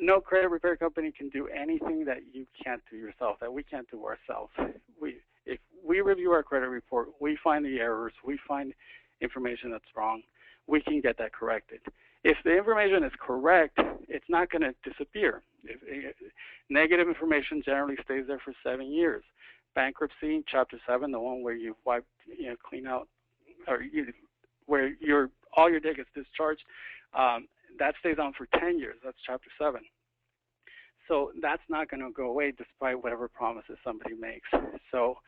No credit repair company can do anything that you can't do yourself, that we can't do ourselves. If we review our credit report, we find the errors, we find information that's wrong, we can get that corrected. If the information is correct, it's not going to disappear. Negative information generally stays there for 7 years. Bankruptcy, Chapter 7, the one where you clean out, or where all your debt gets discharged, that stays on for 10 years. That's Chapter 7. So that's not going to go away despite whatever promises somebody makes. So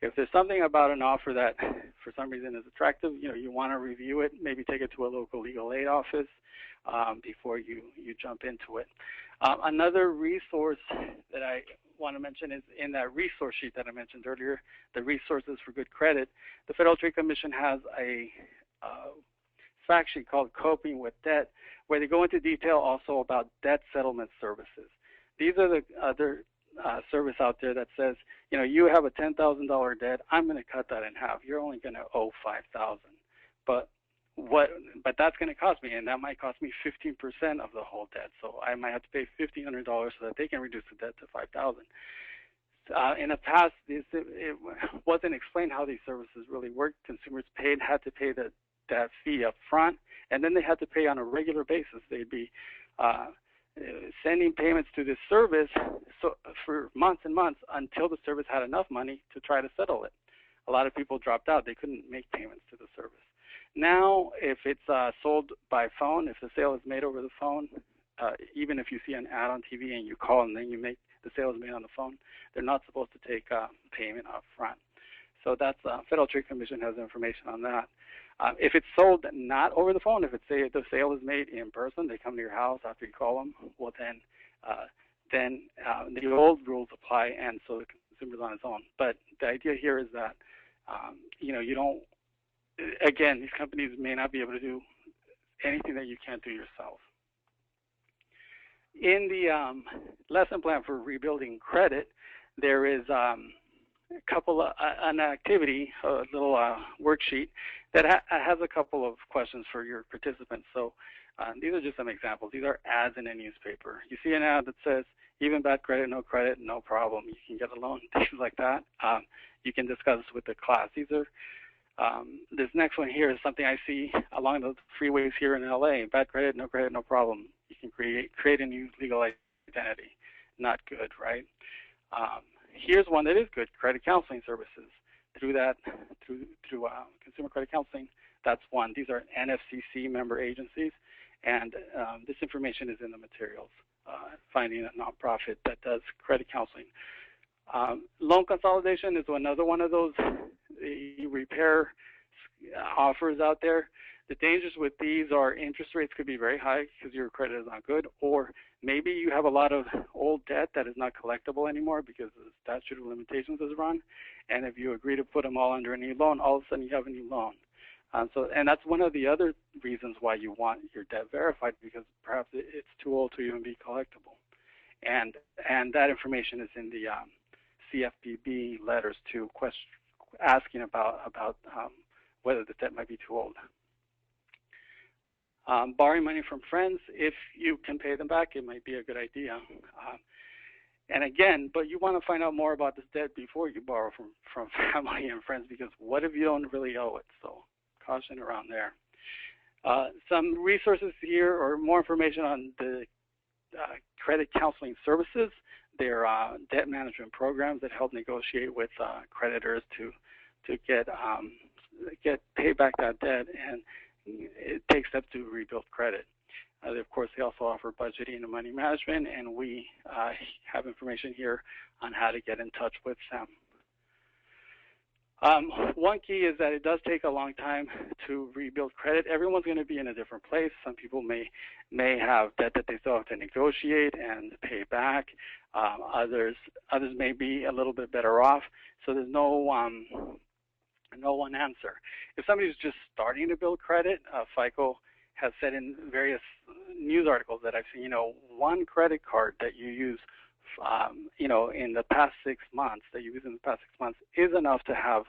if there's something about an offer that for some reason is attractive, you want to review it, maybe take it to a local legal aid office before you jump into it. Another resource that I want to mention is in that resource sheet that I mentioned earlier, the resources for good credit. The Federal Trade Commission has a fact sheet called Coping with Debt, where they go into detail also about debt settlement services. These are the other service out there that says, you have a $10,000 debt, I'm going to cut that in half. You're only going to owe $5,000. But that's going to cost me, and that might cost me 15% of the whole debt. So I might have to pay $1,500 so that they can reduce the debt to $5,000. In the past, it wasn't explained how these services really work. Consumers had to pay that fee up front, and then they had to pay on a regular basis. They'd be sending payments to this service for months and months until the service had enough money to try to settle it. A lot of people dropped out. They couldn't make payments to the service. Now, if it's sold by phone, if the sale is made over the phone, even if you see an ad on TV and you call and then the sale is made on the phone, they're not supposed to take payment up front. So that's Federal Trade Commission has information on that. If it's sold not over the phone, if the sale is made in person, they come to your house after you call them, well then the old rules apply, and so the consumer's on its own. But the idea here is that you don't. Again, these companies may not be able to do anything that you can't do yourself. In the lesson plan for rebuilding credit, there is an activity, a little worksheet that has a couple of questions for your participants. So these are just some examples. These are ads in a newspaper. You see an ad that says, even bad credit, no problem. You can get a loan, things like that. You can discuss this with the class. These are this next one here is something I see along the freeways here in LA. Bad credit, no problem. You can create a new legal identity. Not good, right? Here's one that is good: credit counseling services. Through consumer credit counseling, that's one. These are NFCC member agencies, and this information is in the materials. Finding a nonprofit that does credit counseling. Loan consolidation is another one of those repair offers out there. The dangers with these are interest rates could be very high because your credit is not good, or maybe you have a lot of old debt that is not collectible anymore because the statute of limitations is run, and if you agree to put them all under a new loan, all of a sudden you have a new loan. And that's one of the other reasons why you want your debt verified, because perhaps it's too old to even be collectible. And that information is in the CFPB letters to asking about whether the debt might be too old. Borrowing money from friends, if you can pay them back, it might be a good idea. And again, but you want to find out more about this debt before you borrow from family and friends, because what if you don't really owe it? So caution around there. Some resources here, or more information on the credit counseling services. They're debt management programs that help negotiate with creditors to get paid back that debt, and it takes steps to rebuild credit. Of course, they also offer budgeting and money management, and we have information here on how to get in touch with them. One key is that it does take a long time to rebuild credit. Everyone's going to be in a different place. Some people may have debt that they still have to negotiate and pay back. Others may be a little bit better off. So there's no one answer. If somebody's just starting to build credit, FICO has said in various news articles that I've seen, one credit card that you use in the past 6 months, is enough to have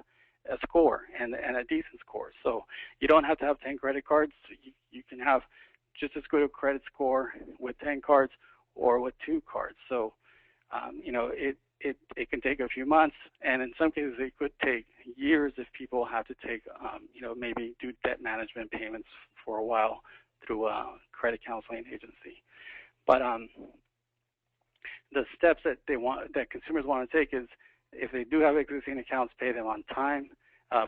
a score and a decent score. So you don't have to have 10 credit cards. You can have just as good a credit score with 10 cards or with 2 cards. So, it can take a few months, and in some cases it could take years if people have to take, maybe do debt management payments for a while through a credit counseling agency. But the steps that consumers want to take is, if they do have existing accounts, pay them on time.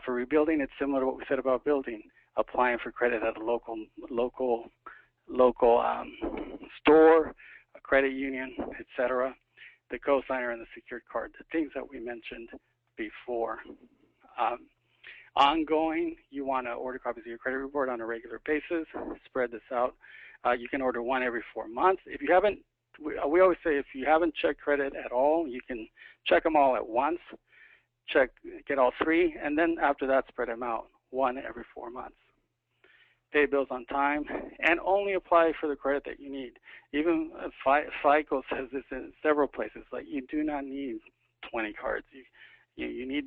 For rebuilding, it's similar to what we said about building, applying for credit at a local store, a credit union, etc. The cosigner and the secured card, the things that we mentioned before. Ongoing, you want to order copies of your credit report on a regular basis. Spread this out. You can order one every 4 months. If you haven't, we always say, if you haven't checked credit at all, you can check them all at once. Get all 3, and then after that, spread them out, one every 4 months. Pay bills on time, and only apply for the credit that you need. Even FICO says this in several places, like you do not need 20 cards. You need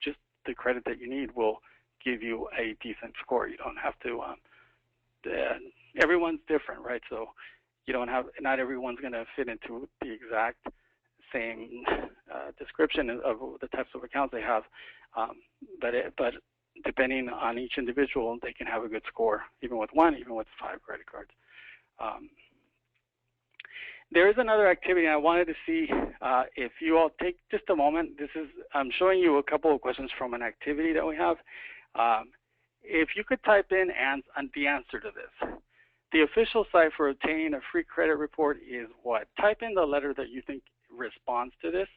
just the credit that you need will give you a decent score. You don't have to, everyone's different, right? So you don't have, not everyone's going to fit into the exact same description of the types of accounts they have, but depending on each individual, they can have a good score, even with 1, even with 5 credit cards. There is another activity I wanted to see if you all take just a moment. I'm showing you a couple of questions from an activity that we have. If you could type in the answer to this. The official site for obtaining a free credit report is what? Type in the letter that you think responds to this.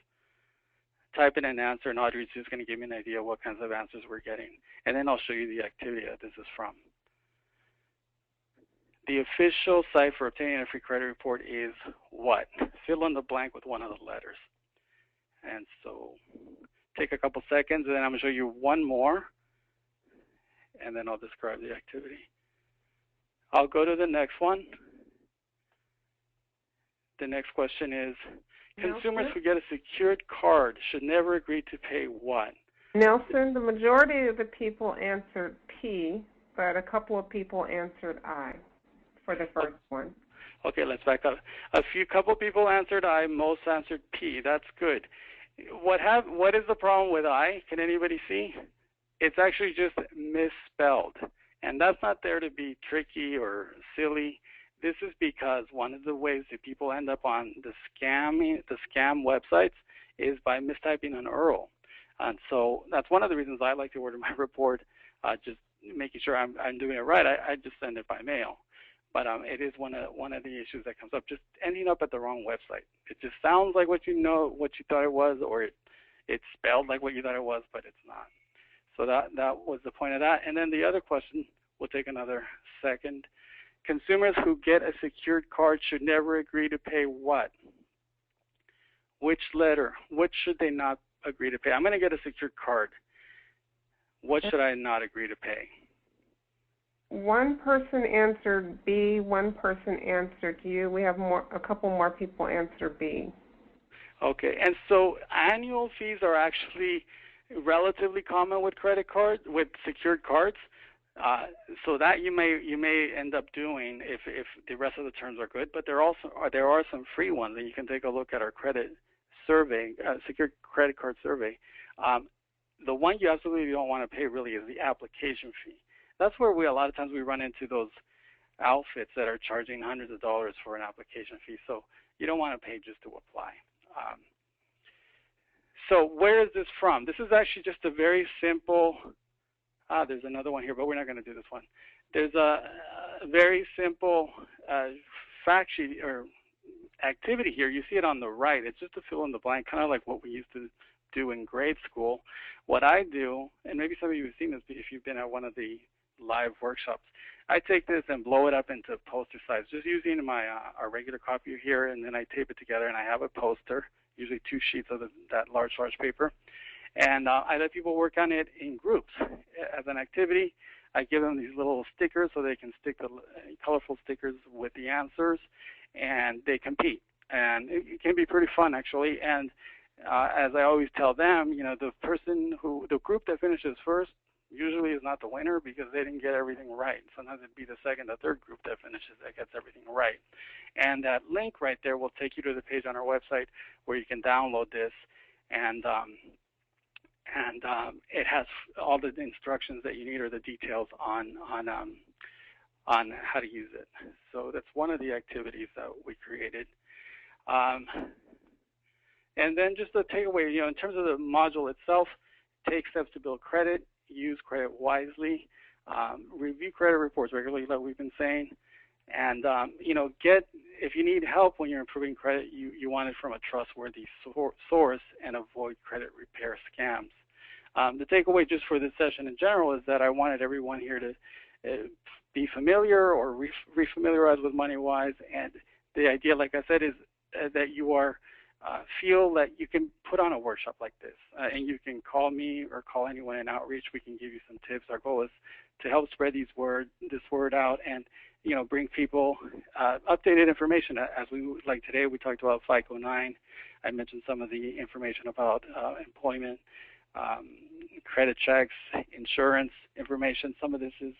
Type in an answer, and Audrey's just going to give me an idea what kinds of answers we're getting. And then I'll show you the activity that this is from. The official site for obtaining a free credit report is what? Fill in the blank with one of the letters. And so take a couple seconds, and then I'm going to show you one more, and then I'll describe the activity. I'll go to the next one. The next question is, consumers who get a secured card should never agree to pay what? Nelson, the majority of the people answered P, but a couple of people answered I for the first one. Okay, let's back up. Couple people answered I, most answered P. That's good. What is the problem with I? Can anybody see? It's actually just misspelled. And that's not there to be tricky or silly. This is because one of the ways that people end up on the scam websites is by mistyping an URL. And so that's one of the reasons I like to order my report, just making sure I'm doing it right. I just send it by mail. But it is one of the issues that comes up, just ending up at the wrong website. It just sounds like what you thought it was, or it's spelled like what you thought it was, but it's not. So that was the point of that. And then the other question, we'll take another second. Consumers who get a secured card should never agree to pay what? Which letter? What should they not agree to pay? I'm going to get a secured card. What should I not agree to pay? One person answered B, one person answered U. We have a couple more people answer B. Okay, and so annual fees are actually relatively common with credit cards, with secured cards. So that you may end up doing if the rest of the terms are good. But there are some free ones, and you can take a look at our credit survey, secured credit card survey. The one you absolutely don't want to pay really is the application fee. That's where a lot of times we run into those outfits that are charging hundreds of dollars for an application fee. So you don't want to pay just to apply. So where is this from? This is actually just a very simple, there's another one here, but we're not going to do this one. There's a very simple fact sheet or activity here. You see it on the right. It's just a fill in the blank, kind of like what we used to do in grade school. What I do, and maybe some of you have seen this if you've been at one of the live workshops, I take this and blow it up into poster size, just using my our regular copier here, and then I tape it together, and I have a poster, usually 2 sheets of that large paper, and I let people work on it in groups as an activity. I give them these little stickers so they can stick the colorful stickers with the answers, and they compete, and it can be pretty fun actually. And as I always tell them, the group that finishes first usually is not the winner because they didn't get everything right. Sometimes it'd be the second or third group that finishes that gets everything right. And that link right there will take you to the page on our website where you can download this, and it has all the instructions that you need or the details on how to use it. So that's one of the activities that we created. And then just a takeaway, in terms of the module itself, take steps to build credit, use credit wisely, review credit reports regularly, like we've been saying, and if you need help when you're improving credit, you want it from a trustworthy source and avoid credit repair scams. The takeaway just for this session in general is that I wanted everyone here to be familiar or refamiliarize with MoneyWi, and the idea, like I said, is that you are feel that you can put on a workshop like this, and you can call me or call anyone in outreach. We can give you some tips. Our goal is to help spread this word out, and bring people updated information. As like today, we talked about FICO 9. I mentioned some of the information about employment, credit checks, insurance information. Some of this is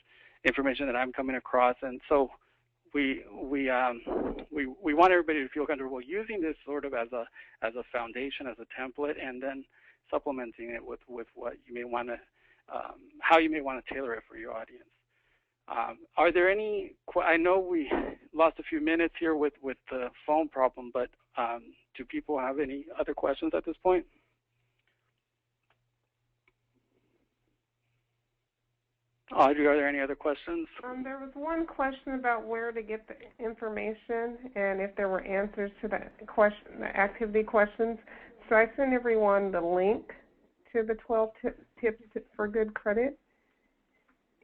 information that I'm coming across, and so we want everybody to feel comfortable using this sort of as a foundation, as a template, and then supplementing it with what you may want to, how you may want to tailor it for your audience. Are there any? I know we lost a few minutes here with the phone problem, but do people have any other questions at this point? Audrey, are there any other questions? There was one question about where to get the information and if there were answers to the activity questions. So I sent everyone the link to the 12 tips for good credit.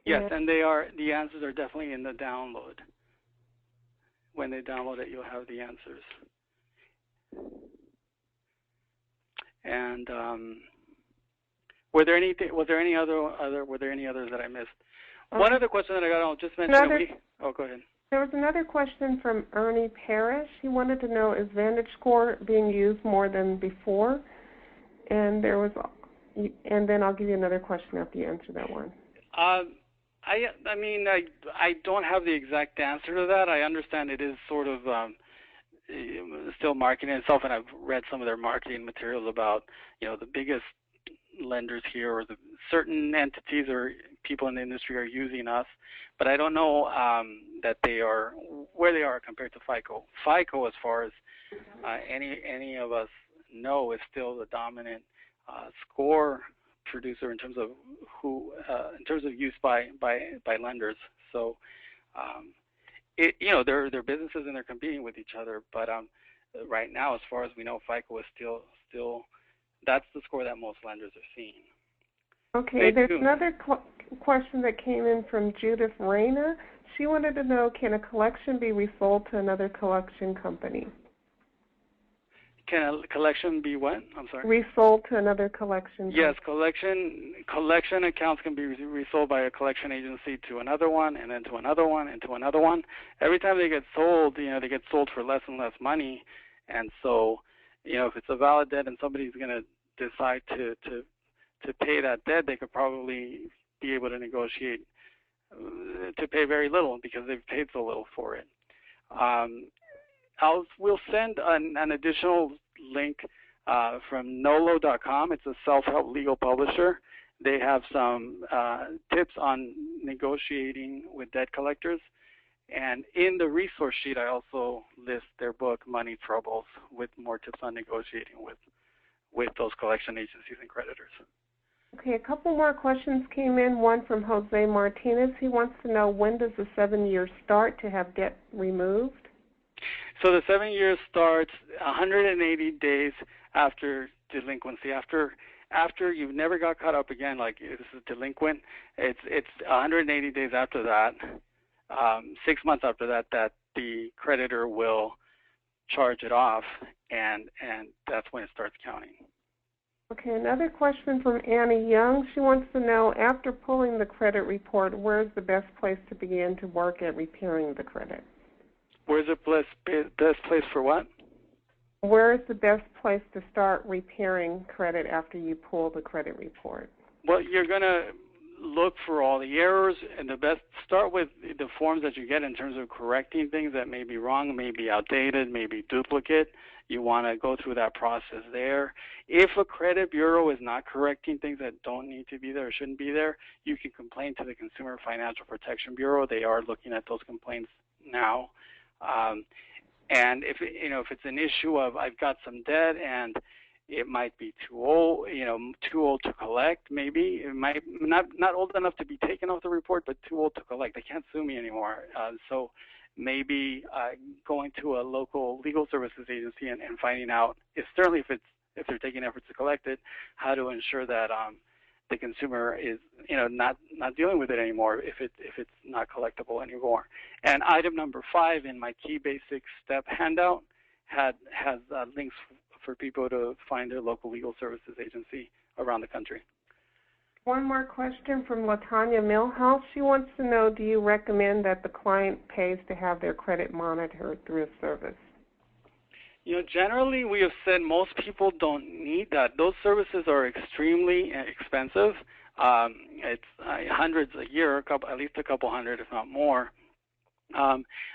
Yes, and the answers are definitely in the download. When they download it, you'll have the answers. And were there any others that I missed? One other question that I got, I'll just mention. Go ahead. There was another question from Ernie Parrish. He wanted to know, is VantageScore being used more than before? And then I'll give you another question after you answer that one. I mean, I don't have the exact answer to that. I understand it is sort of still marketing itself, and I've read some of their marketing materials about, the biggest lenders here or the certain entities or people in the industry are using us, but I don't know that where they are compared to FICO. FICO, as far as any of us know, is still the dominant score producer in terms of use by lenders. So they're businesses and they're competing with each other, but right now, as far as we know, FICO is still that's the score that most lenders are seeing. Okay, there's another question that came in from Judith Reyna. She wanted to know, can a collection be resold to another collection company? Can a collection be what? I'm sorry. Resold to another collection. Yes, collection accounts can be resold by a collection agency to another one, and then to another one, and to another one. Every time they get sold, they get sold for less and less money, and so if it's a valid debt and somebody's going to decide to pay that debt, they could probably be able to negotiate to pay very little because they've paid so little for it. We'll send an additional link from nolo.com. It's a self-help legal publisher. They have some tips on negotiating with debt collectors. And in the resource sheet, I also list their book, Money Troubles, with more tips on negotiating with those collection agencies and creditors. Okay, a couple more questions came in. One from Jose Martinez. He wants to know, when does the 7-year start to have debt removed? So the 7 years starts 180 days after delinquency. After you've never got caught up again, like this is delinquent, it's 180 days after that, 6 months after that, that the creditor will charge it off, and that's when it starts counting. Okay, another question from Annie Young. She wants to know, after pulling the credit report, where's the best place to begin to work at repairing the credit? Where's the best place for what? Where is the best place to start repairing credit after you pull the credit report? Well, you're going to look for all the errors, and start with the forms that you get in terms of correcting things that may be wrong, may be outdated, may be duplicate. You want to go through that process there. If a credit bureau is not correcting things that don't need to be there or shouldn't be there, you can complain to the Consumer Financial Protection Bureau. They are looking at those complaints now. And if it's an issue of I've got some debt and it might be too old, too old to collect, maybe it might not old enough to be taken off the report, but too old to collect. They can't sue me anymore. So maybe going to a local legal services agency and finding out, certainly if they're taking efforts to collect it, how to ensure that the consumer is not dealing with it anymore if it's not collectible anymore. And item number 5 in my key basic step handout has links for people to find their local legal services agency around the country. One more question from LaTanya Millhouse. She wants to know, do you recommend that the client pays to have their credit monitored through a service? Generally we have said most people don't need that. Those services are extremely expensive. It's hundreds a year, at least a couple hundred, if not more.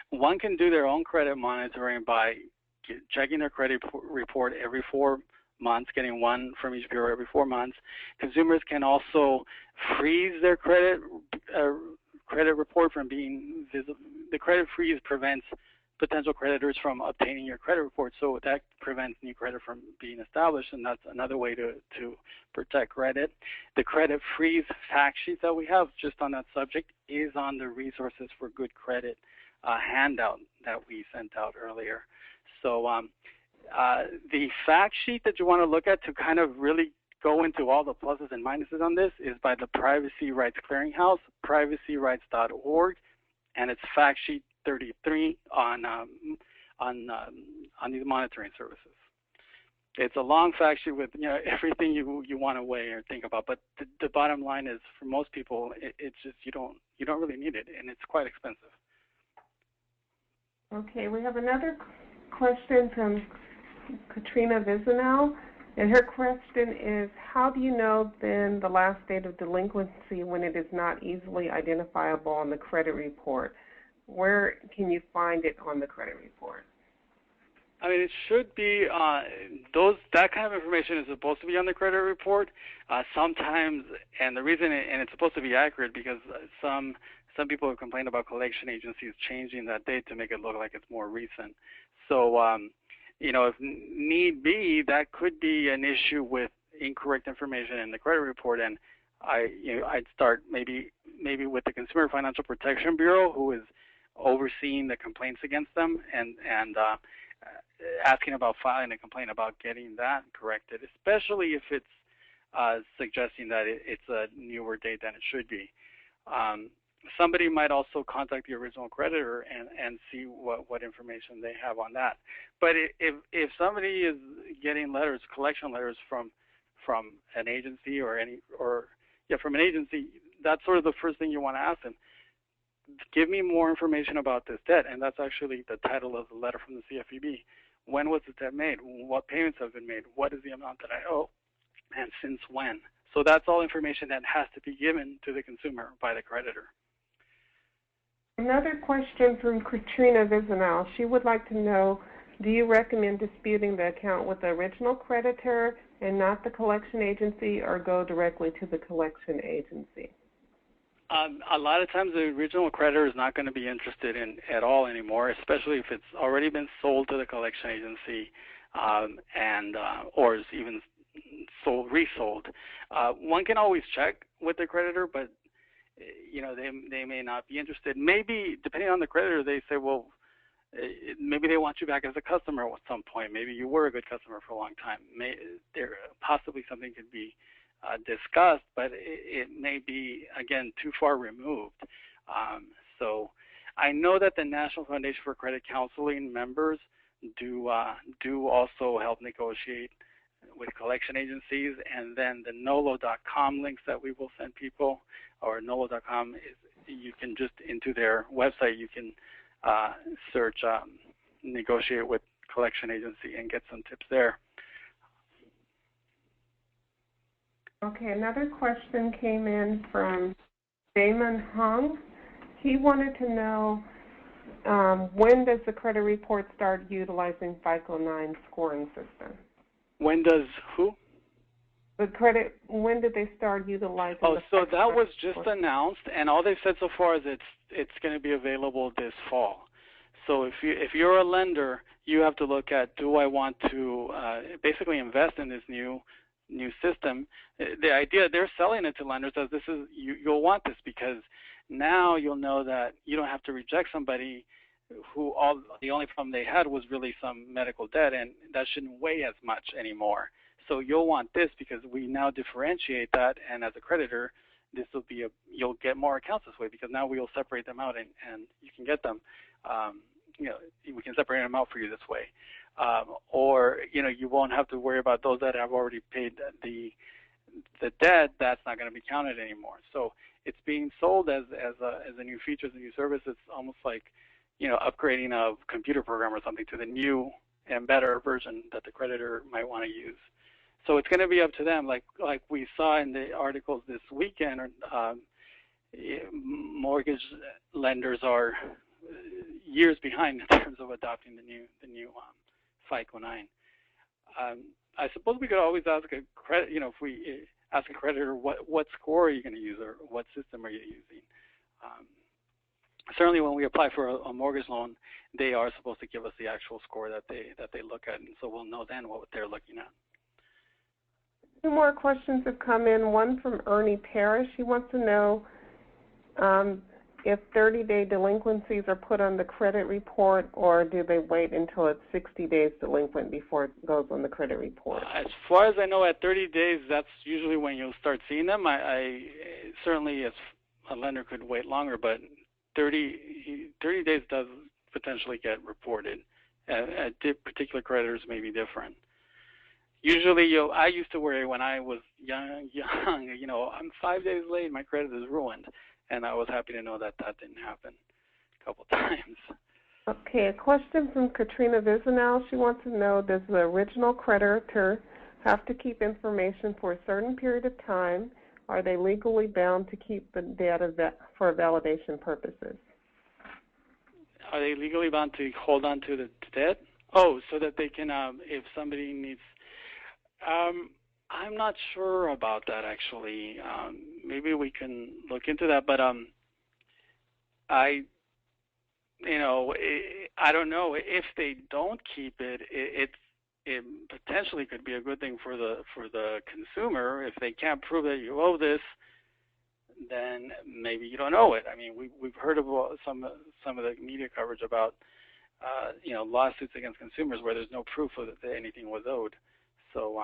One can do their own credit monitoring by checking their credit report every 4 months, getting one from each bureau every 4 months. Consumers can also freeze their credit report from being visible. The credit freeze prevents potential creditors from obtaining your credit report, so that prevents new credit from being established, and that's another way to protect credit. The credit freeze fact sheet that we have just on that subject is on the Resources for Good Credit handout that we sent out earlier. So the fact sheet that you want to look at to kind of really go into all the pluses and minuses on this is by the Privacy Rights Clearinghouse, privacyrights.org, and it's fact sheet 33 on these monitoring services. It's a long fact sheet with everything you want to weigh or think about, but the bottom line is, for most people, it's just you don't really need it, and it's quite expensive. Okay, we have another question from Katrina Vizanel, and her question is, how do you know then the last date of delinquency when it is not easily identifiable on the credit report? Where can you find it on the credit report? I mean, it should be that kind of information is supposed to be on the credit report. Sometimes, and the reason, and it's supposed to be accurate because some people have complained about collection agencies changing that date to make it look like it's more recent. So, if need be, that could be an issue with incorrect information in the credit report, and I'd start maybe with the Consumer Financial Protection Bureau, who is overseeing the complaints against them, and asking about filing a complaint about getting that corrected, especially if it's suggesting that it's a newer date than it should be. Somebody might also contact the original creditor and see what information they have on that. But if somebody is getting collection letters from an agency from an agency, that's sort of the first thing you want to ask them. Give me more information about this debt, and that's actually the title of the letter from the CFPB. when was the debt made, what payments have been made, what is the amount that I owe, and since when. So that's all information that has to be given to the consumer by the creditor. Another question from Katrina Visinal. She would like to know, do you recommend disputing the account with the original creditor and not the collection agency, or go directly to the collection agency? A lot of times the original creditor is not going to be interested in at all anymore, especially if it's already been sold to the collection agency or is even resold. One can always check with the creditor, but they may not be interested. Maybe depending on the creditor, they say, well, maybe they want you back as a customer at some point. Maybe you were a good customer for a long time. Possibly something could be discussed, but it may be, again, too far removed. So I know that the National Foundation for Credit Counseling members do also help negotiate with collection agencies, and then the NOLO.com links that we will send people, or NOLO.com, you can just, into their website, you can search negotiate with collection agency and get some tips there. Okay, another question came in from Damon Hung. He wanted to know, when does the credit report start utilizing FICO 9 scoring system? When does who? When did they start utilizing the so FICO that was score? just announced, and all they've said so far is it's going to be available this fall. So if you're a lender, you have to look at, do I want to basically invest in this new system? The idea, they're selling it to lenders as this is, you'll want this because now you'll know that you don't have to reject somebody who the only problem they had was really some medical debt, and that shouldn't weigh as much anymore. So you'll want this because we now differentiate that, and as a creditor, this will be you'll get more accounts this way because now we'll separate them out and you can get them. We can separate them out for you this way. Or you won't have to worry about those that have already paid the debt. That's not going to be counted anymore. So it's being sold as a new feature, as a new service. It's almost like upgrading a computer program or something to the new and better version that the creditor might want to use. So it's going to be up to them. Like we saw in the articles this weekend, mortgage lenders are years behind in terms of adopting the new FICO 9. I suppose we could always ask a credit, if we ask a creditor, what score are you going to use, or what system are you using? Certainly, when we apply for a mortgage loan, they are supposed to give us the actual score that they look at, and so we'll know then what they're looking at. Two more questions have come in. One from Ernie Parrish. He wants to know if 30-day delinquencies are put on the credit report, or do they wait until it's 60 days delinquent before it goes on the credit report? As far as I know, at 30 days, that's usually when you'll start seeing them. I certainly, as a lender, could wait longer, but 30 days does potentially get reported. Particular creditors may be different. Usually, I used to worry when I was young, I'm 5 days late, my credit is ruined. And I was happy to know that didn't happen a couple times. Okay, a question from Katrina Visinal. She wants to know, does the original creditor have to keep information for a certain period of time? Are they legally bound to keep the data for validation purposes? Are they legally bound to hold on to the debt? Oh, so that they can, if somebody needs... I'm not sure about that, actually. Maybe we can look into that, but I don't know. If they don't keep it, it potentially could be a good thing for the consumer. If they can't prove that you owe this, then maybe you don't owe it. I mean, we've heard of some of the media coverage about lawsuits against consumers where there's no proof that anything was owed. So.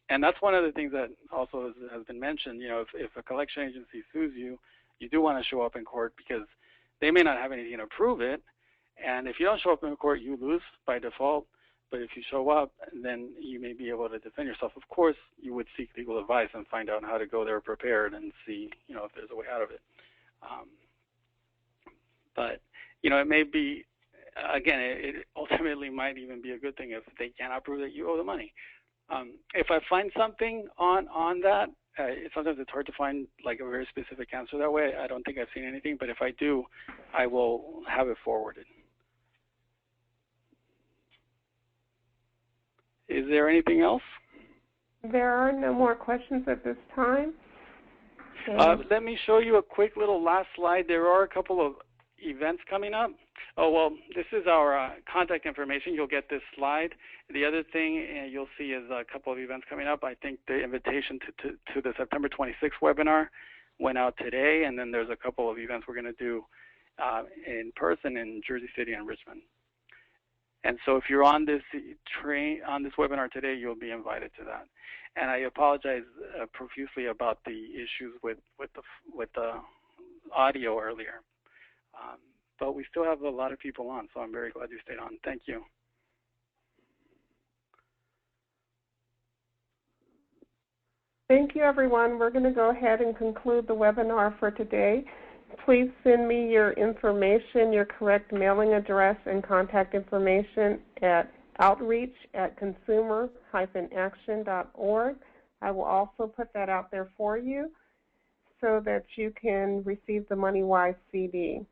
And that's one of the things that also has been mentioned. If a collection agency sues you, you do want to show up in court because they may not have anything to prove it. And if you don't show up in court, you lose by default. But if you show up, then you may be able to defend yourself. Of course, you would seek legal advice and find out how to go there prepared and see, if there's a way out of it. But, it may be again, it ultimately might even be a good thing if they cannot prove that you owe the money. If I find something on that, sometimes it's hard to find like a very specific answer that way. I don't think I've seen anything, but if I do, I will have it forwarded. Is there anything else? There are no more questions at this time. Let me show you a quick little last slide. There are a couple of events coming up. Oh, well, this is our contact information. You'll get this slide. The other thing you'll see is a couple of events coming up. I think the invitation to the September 26th webinar went out today, and then there's a couple of events we're going to do in person in Jersey City and Richmond. And so if you're on this webinar today, you'll be invited to that. And I apologize profusely about the issues with the audio earlier. But we still have a lot of people on, so I'm very glad you stayed on. Thank you. Thank you, everyone. We're going to go ahead and conclude the webinar for today. Please send me your information, your correct mailing address and contact information at outreach@consumer-action.org. I will also put that out there for you so that you can receive the MoneyWi CD.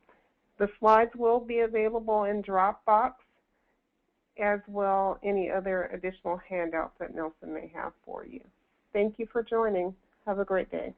The slides will be available in Dropbox, as will any other additional handouts that Nelson may have for you. Thank you for joining. Have a great day.